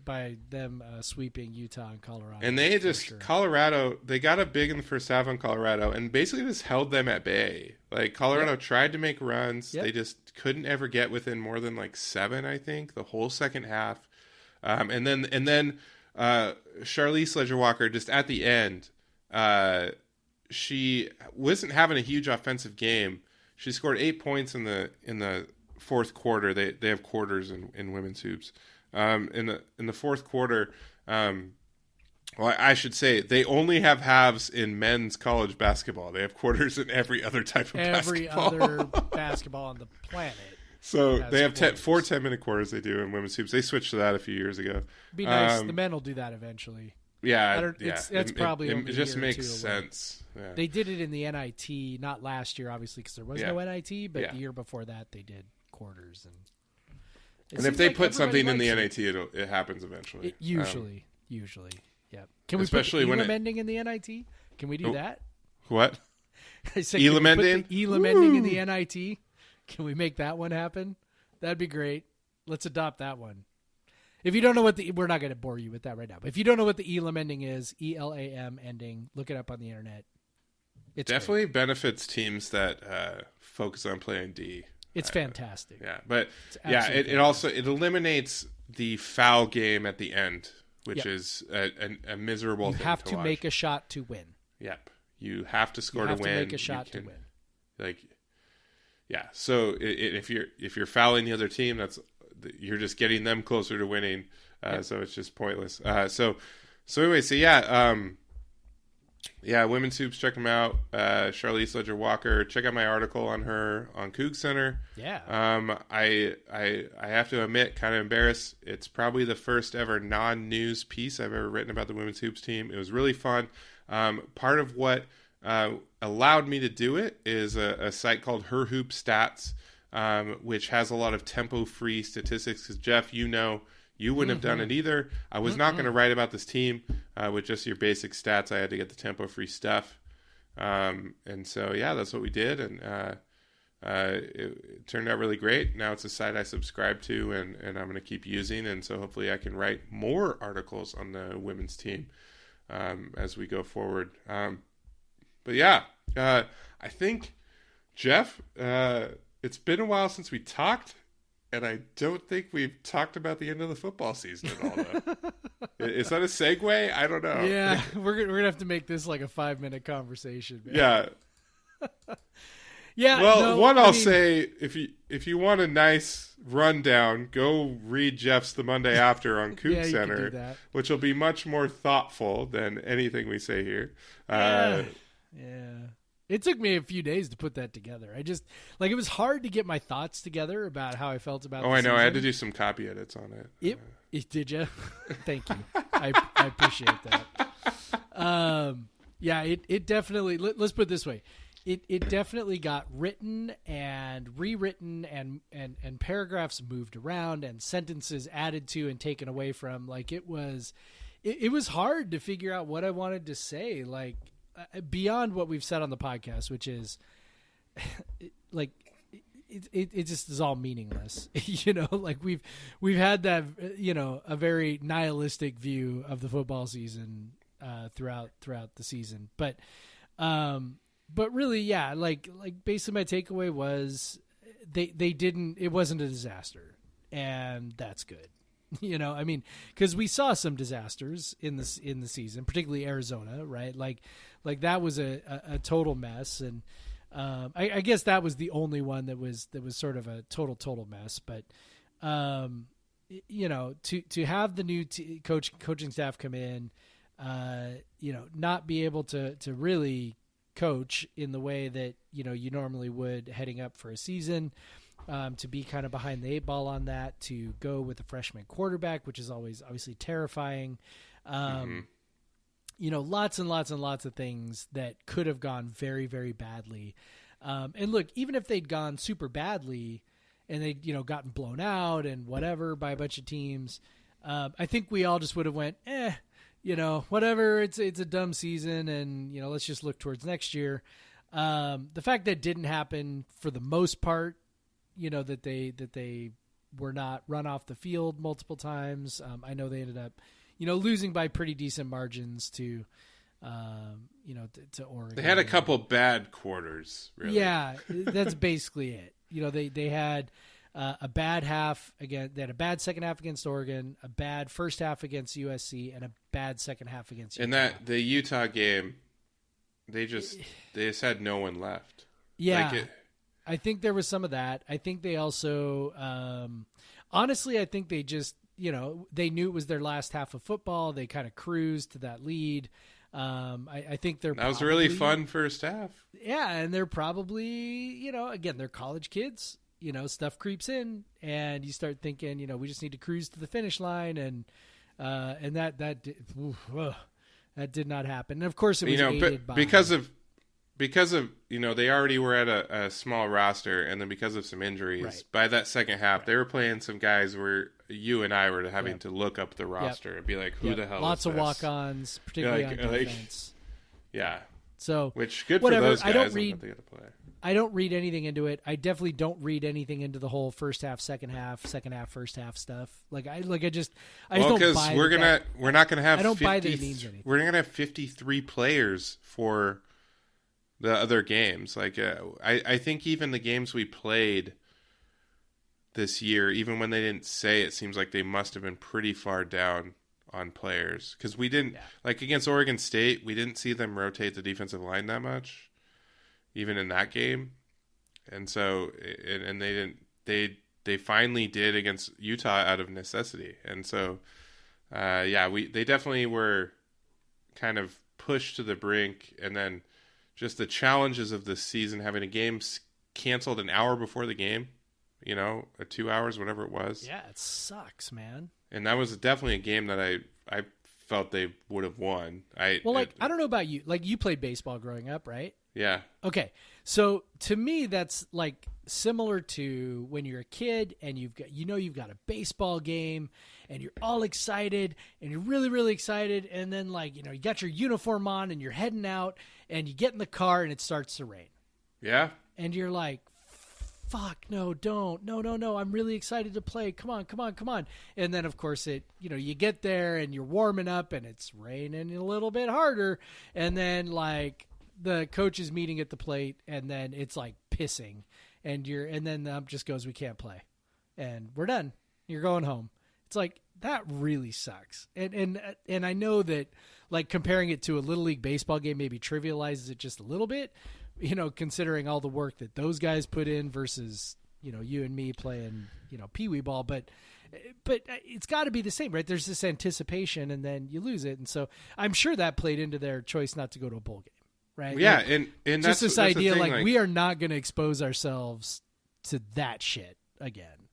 them sweeping Utah and Colorado.
And they just, Colorado, they got up big in the first half on Colorado and basically just held them at bay. Like, Colorado tried to make runs. Yep. They just couldn't ever get within more than like 7, I think, the whole second half. And then Charlisse Leger-Walker, just at the end, she wasn't having a huge offensive game. She scored 8 points in the fourth quarter. They have quarters in women's hoops. In the fourth quarter, well, I should say they only have halves in men's college basketball. They have quarters in every other type of basketball.
Every other basketball on the planet.
So they have 4 10-minute quarters they do in women's hoops. They switched to that a few years ago.
Be nice. The men will do that eventually.
Yeah,
that's probably
it just makes sense. Yeah.
They did it in the NIT, not last year, obviously, because there was no NIT, but the year before that they did quarters.
And if they put something in the NIT, it happens eventually.
Usually. Yeah. Can we especially put Elam ending in the NIT? Can we do that?
What?
I said,
Elam ending?
Elam ending in the NIT. Can we make that one happen? That'd be great. Let's adopt that one. If you don't know we're not going to bore you with that right now. But if you don't know what the Elam ending is, ELAM ending, look it up on the internet. It
definitely benefits teams that focus on playing D.
It's fantastic.
Yeah, but it also eliminates the foul game at the end, which is a miserable thing to watch.
You have to make a shot to win.
Yep. You have to score to win. You
have to make a shot to win.
Like, yeah. So if you're fouling the other team, you're just getting them closer to winning. So it's just pointless. So women's hoops. Check them out. Charlisse Leger-Walker. Check out my article on her on Coug Center.
Yeah.
I have to admit, kind of embarrassed. It's probably the first ever non-news piece I've ever written about the women's hoops team. It was really fun. Part of what allowed me to do it is a site called Her Hoop Stats, which has a lot of tempo-free statistics. Because Jeff, you wouldn't have done it either. I was not going to write about this team with just your basic stats. I had to get the tempo-free stuff. And so, that's what we did. And it turned out really great. Now it's a site I subscribe to and I'm going to keep using. And so hopefully I can write more articles on the women's team as we go forward. I think, Jeff, it's been a while since we talked. And I don't think we've talked about the end of the football season at all, though. Is that a segue? I don't know.
Yeah, we're gonna have to make this like a 5-minute conversation. Man.
Yeah.
Yeah.
Well, I'll say, if you want a nice rundown, go read Jeff's The Monday After on Coug Center, which will be much more thoughtful than anything we say here.
Yeah. It took me a few days to put that together. I just it was hard to get my thoughts together about how I felt about.
Oh, I know. Season. I had to do some copy edits on it.
Did you? Thank you. I appreciate that. It definitely. Let's put it this way. It definitely got written and rewritten and paragraphs moved around and sentences added to and taken away from. Like it was hard to figure out what I wanted to say. Like. Beyond what we've said on the podcast, which is like it just is all meaningless, like we've had that, a very nihilistic view of the football season throughout the season, but really, like basically my takeaway was it wasn't a disaster, and that's good. I mean, because we saw some disasters in the season, particularly Arizona, right? Like that was a total mess, and I guess that was the only one that was sort of a total mess. But to have the new coaching staff come in, not be able to really coach in the way that you normally would heading up for a season. to be kind of behind the 8 ball on that, to go with a freshman quarterback, which is always obviously terrifying. Lots and lots and lots of things that could have gone very, very badly. And look, even if they'd gone super badly and they'd, gotten blown out and whatever by a bunch of teams, I think we all just would have went, whatever, it's a dumb season and, let's just look towards next year. The fact that didn't happen for the most part, that they were not run off the field multiple times. I know they ended up, losing by pretty decent margins to Oregon.
They had a couple bad quarters, really.
Yeah, that's basically it. They had a bad half again. They had a bad second half against Oregon, a bad first half against USC, and a bad second half against Utah.
And the Utah game, they just had no one left.
Yeah, I think there was some of that. I think they also, honestly, I think they just, they knew it was their last half of football. They kind of cruised to that lead. I think that
was a really fun first half.
Yeah, and they're probably, again, they're college kids. Stuff creeps in, and you start thinking, we just need to cruise to the finish line, and that did not happen. And of course, it was aided by
because of they already were at a small roster, and then because of some injuries,
right.
By that second half, they were playing some guys where you and I were having to look up the roster and be like, who the hell
Lots
is
of
this?
walk-ons, particularly on defense.
Yeah.
So
which good
whatever.
for those guys.
I don't read.
They got to play.
I don't read anything into it. I definitely don't read anything into the whole first half, second half, first half stuff. I just don't buy
we're not gonna have.
I don't buy that it means anything.
We're gonna have 53 players for the other games. I think even the games we played this year, even when they didn't say, it seems like they must have been pretty far down on players, because we didn't against Oregon State, we didn't see them rotate the defensive line that much, even in that game, and so and they didn't. They finally did against Utah out of necessity, and so they definitely were kind of pushed to the brink, and then just the challenges of this season, having a game canceled an hour before the game, or 2 hours, whatever it was.
Yeah, it sucks, man.
And that was definitely a game that I felt they would have won. I
don't know about you. You played baseball growing up, right?
Yeah.
Okay. So to me, that's similar to when you're a kid and you've got a baseball game and you're all excited and you're really, really excited. And then you got your uniform on and you're heading out and you get in the car and it starts to rain.
Yeah.
And you're like, fuck, no, don't. No. I'm really excited to play. Come on. And then, of course, you get there and you're warming up and it's raining a little bit harder. And then, the coach is meeting at the plate and then it's pissing. And then the ump just goes, we can't play. And we're done. You're going home. It's that really sucks. And I know that, comparing it to a Little League baseball game maybe trivializes it just a little bit, considering all the work that those guys put in versus, you and me playing, peewee ball. But it's got to be the same, right? There's this anticipation and then you lose it. And so I'm sure that played into their choice not to go to a bowl game, right?
Yeah. And
just
that's
this idea,
the thing,
we are not going to expose ourselves to that shit again.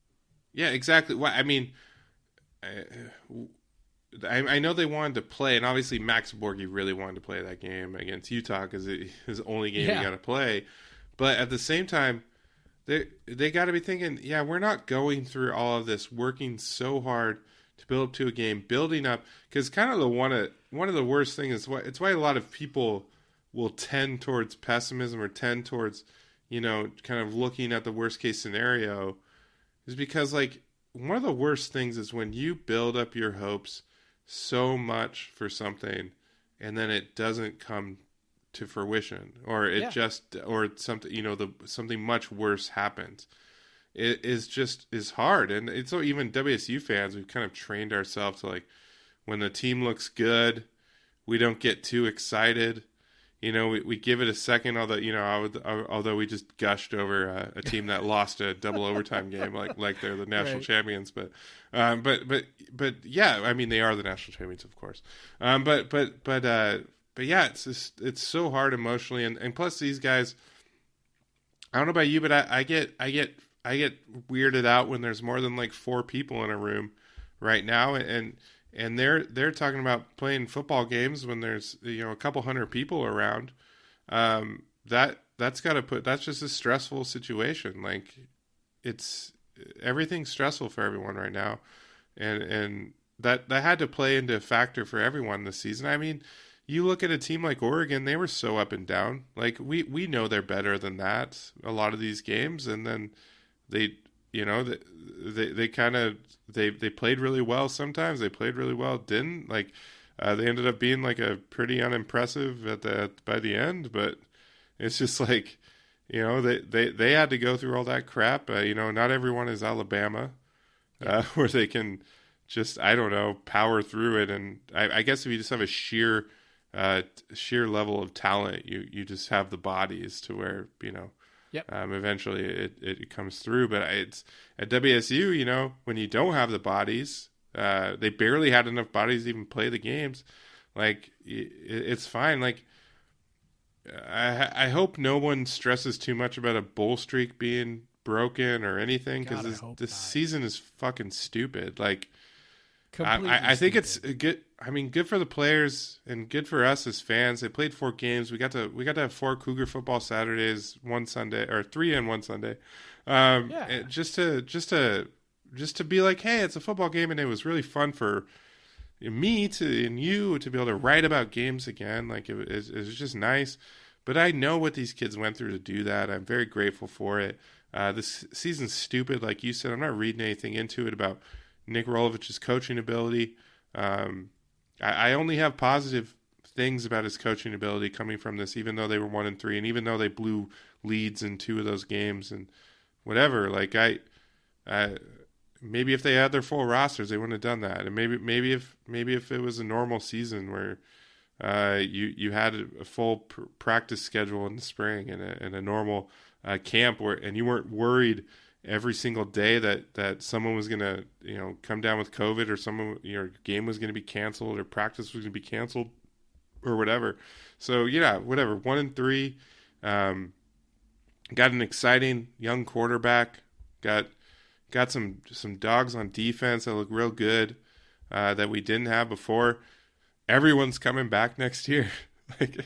Yeah, exactly. Well, I mean, I know they wanted to play, and obviously Max Borghi really wanted to play that game against Utah because it's his only game he got to play. But at the same time, they got to be thinking, we're not going through all of this, working so hard to build up to a game, building up, because kind of one of the worst things is it's why a lot of people will tend towards pessimism or tend towards, kind of looking at the worst case scenario, is because one of the worst things is when you build up your hopes so much for something and then it doesn't come to fruition, or or something, something much worse happens. It is hard. And it's so even WSU fans, we've kind of trained ourselves to when the team looks good, we don't get too excited. We give it a second, although we just gushed over a team that lost a double overtime game, like they're the national champions. But yeah, I mean, they are the national champions, of course. But yeah, it's so hard emotionally. And plus these guys, I don't know about you, but I get weirded out when there's more than like 4 people in a room right now, and they're talking about playing football games when there's a couple hundred people around. That's just a stressful situation. Like everything's stressful for everyone right now, and that had to play into a factor for everyone this season. I mean, you look at a team like Oregon, they were so up and down. Like we know they're better than that a lot of these games, and then they played really well sometimes. They played really well, didn't like. They ended up being like a pretty unimpressive by the end, but it's just like, they had to go through all that crap. Not everyone is Alabama, where they can just, I don't know, power through it. And I guess if you just have a sheer level of talent, you just have the bodies to where,
Yep.
Eventually it comes through. But it's at WSU, when you don't have the bodies, they barely had enough bodies to even play the games. Like it's fine. Like I hope no one stresses too much about a bowl streak being broken or anything, because this season is fucking stupid. Like I think it's good. I mean, good for the players and good for us as fans. They played 4 games. We got to have 4 Cougar football Saturdays, 1 Sunday, or 3 and 1 Sunday. Just to be like, hey, it's a football game, and it was really fun for me and you to be able to write about games again. Like it was just nice. But I know what these kids went through to do that. I'm very grateful for it. This season's stupid, like you said. I'm not reading anything into it about Nick Rolovich's coaching ability. I only have positive things about his coaching ability coming from this, even though they were 1-3, and even though they blew leads in 2 of those games and whatever. Like maybe if they had their full rosters, they wouldn't have done that. And maybe if it was a normal season where you had a full practice schedule in the spring and a normal camp and you weren't worried every single day that someone was going to, come down with COVID, or someone, your game was going to be canceled, or practice was going to be canceled, or whatever. So whatever. 1-3, got an exciting young quarterback, got some dogs on defense that look real good, that we didn't have before. Everyone's coming back next year. Like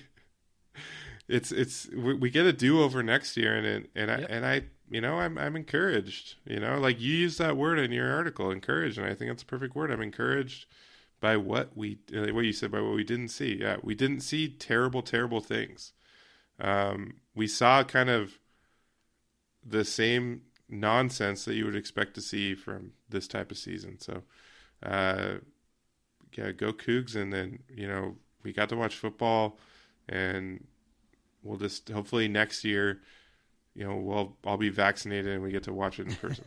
we get a do-over next year, I'm encouraged, like you used that word in your article, encouraged. And I think that's a perfect word. I'm encouraged by what you said, by what we didn't see. Yeah. We didn't see terrible, terrible things. We saw kind of the same nonsense that you would expect to see from this type of season. So, go Cougs. And then, we got to watch football, and we'll just hopefully next year, I'll be vaccinated and we get to watch it in person.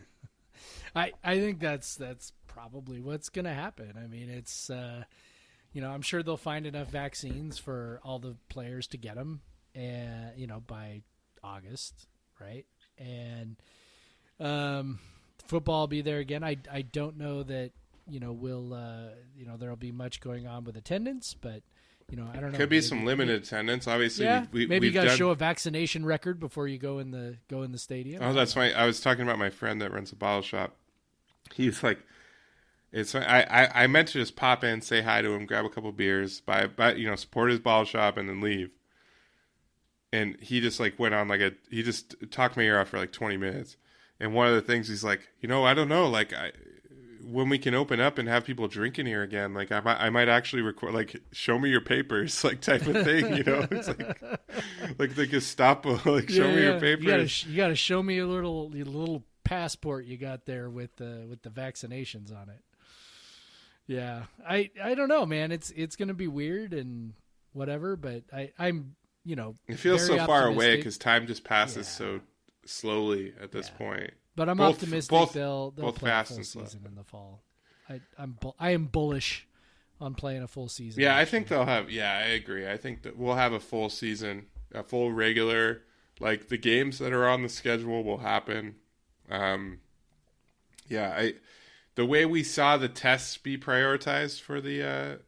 I think that's probably what's going to happen. I mean, it's, I'm sure they'll find enough vaccines for all the players to get them, and, by August. Right. And, football will be there again. I don't know that, there'll be much going on with attendance, but I don't know.
Could be some limited attendance. Obviously,
yeah, maybe you got to show a vaccination record before you go in the stadium.
Oh, that's right. I was talking about my friend that runs a bottle shop. He's like, I meant to just pop in, say hi to him, grab a couple beers, buy support his bottle shop, and then leave. And he just went on he just talked my ear off for 20 minutes. And one of the things he's like, I don't know, when we can open up and have people drinking here again, I might actually record, show me your papers, type of thing, It's like the Gestapo, show me your papers.
You gotta show me your little passport you got there with the vaccinations on it. Yeah, I don't know, man. It's gonna be weird and whatever, but I'm
it feels so far away because time just passes so slowly at this point.
But I'm optimistic they'll play
fast
a full
and slow.
season in the fall. I am bullish on playing a full season.
Yeah, I think they'll have. Yeah, I agree. I think that we'll have a full season, a full regular. The games that are on the schedule will happen. The way we saw the tests be prioritized for the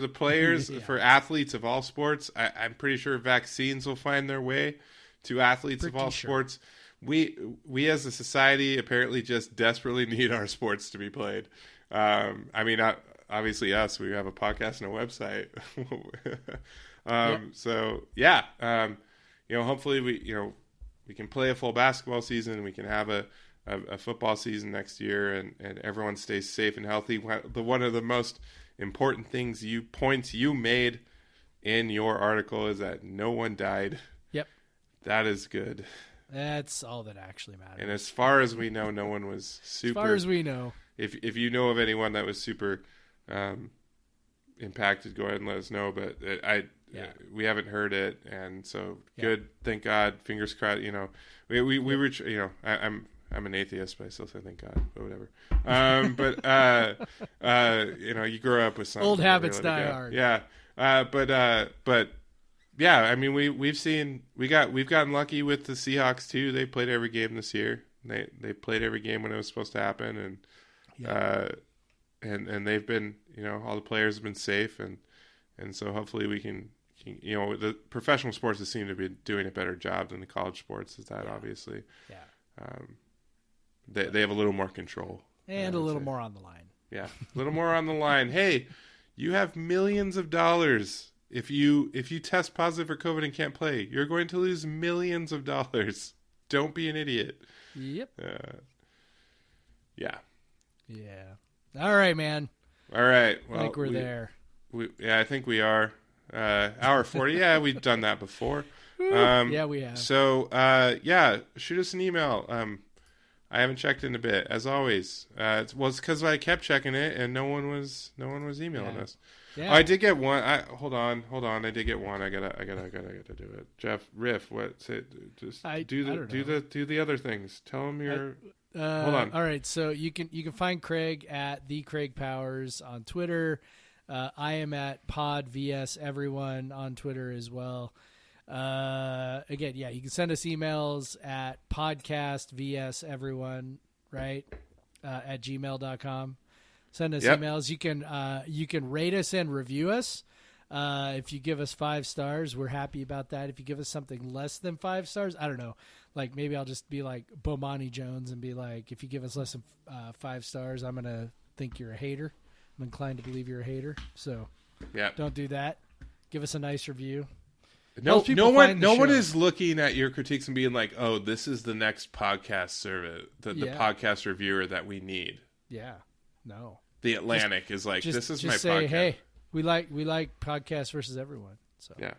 players, for athletes of all sports, I'm pretty sure vaccines will find their way to athletes of all sports. we as a society apparently just desperately need our sports to be played. I mean, obviously us, we have a podcast and a website. So yeah, hopefully we can play a full basketball season. We can have a football season next year, and everyone stays safe and healthy. One of the most important points you made in your article is that no one died.
Yep.
That is good.
That's all that actually matters.
And as far as we know, no one was super.
As far as we know.
If you know of anyone that was super impacted, go ahead and let us know. But we haven't heard it, and so good. Thank God. Fingers crossed. We were. I'm an atheist, but I still say thank God. But whatever. You grow up with something.
Old habits die hard.
Yeah. But yeah, I mean, we've gotten lucky with the Seahawks too. They played every game this year. They played every game when it was supposed to happen, and they've been, all the players have been safe, and so hopefully we can the professional sports seem to be doing a better job than the college sports. Obviously, they have a little more control
and a little more on the line.
Yeah, a little more on the line. Hey, you have millions of dollars. If you test positive for COVID and can't play, you're going to lose millions of dollars. Don't be an idiot.
Yep.
Yeah.
All right, man.
All right. Well,
I think we're there.
I think we are. Hour 40. Yeah, we've done that before.
Yeah, we have.
So, shoot us an email. I haven't checked in a bit, as always. It's because I kept checking it and no one was emailing us. Yeah. Oh, I did get one. Hold on. I did get one. I gotta do it. Jeff, riff. What? Say, just do the other things. Tell them your. Hold on.
All right. So you can find Craig at the Craig Powers on Twitter. I am at Pod VS Everyone on Twitter as well. Again, you can send us emails at podcastvseveryone, right? At gmail.com. Send us emails. You can rate us and review us. If you give us 5 stars, we're happy about that. If you give us something less than 5 stars, I don't know. Like maybe I'll just be like Bomani Jones and be like, if you give us less than 5 stars, I'm gonna think you're a hater. I'm inclined to believe you're a hater. So don't do that. Give us a nice review.
No one is looking at your critiques and being like, "Oh, this is the next podcast service, the podcast reviewer that we need."
Yeah. No.
The Atlantic is like, this is my
say,
podcast.
Hey, we like Podcast versus Everyone. So
yeah.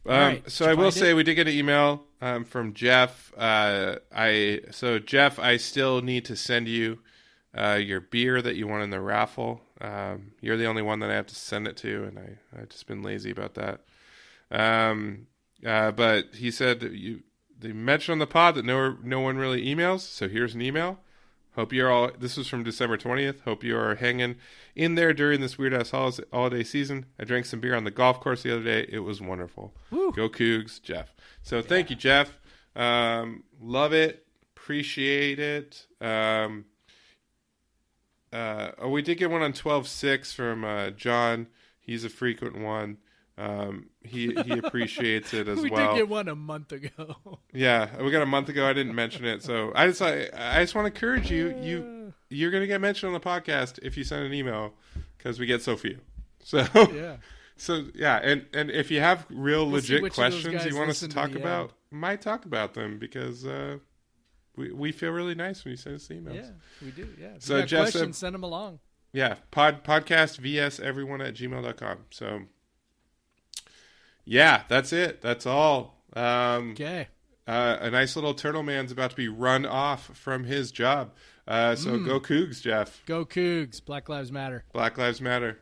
Right.
So I will say we did get an email from Jeff. Jeff, I still need to send you your beer that you won in the raffle. You're the only one that I have to send it to, and I've just been lazy about that. But he said that they mentioned on the pod that no one really emails. So here's an email. Hope you're all. This was from December 20th. Hope you are hanging in there during this weird ass holiday season. I drank some beer on the golf course the other day. It was wonderful. Woo. Go Cougs, Jeff. So thank you, Jeff. Love it. Appreciate it. We did get one on 12/6 from John. He's a frequent one. He appreciates it as
we
well.
We did get one a month ago.
Yeah, we got a month ago. I didn't mention it, so I just want to encourage you. You're going to get mentioned on the podcast if you send an email because we get so few. So and if you have real legit questions you want us to talk about, might talk about them because we feel really nice when you send us emails. Yeah,
we do. Yeah. If
so
you got
Jeff
questions,
said,
send them along.
Yeah, podcast vseveryone@gmail.com. So. Yeah, that's it. That's all.
Okay.
A nice little turtle man's about to be run off from his job. So go Cougs, Jeff.
Go Cougs. Black Lives Matter.
Black Lives Matter.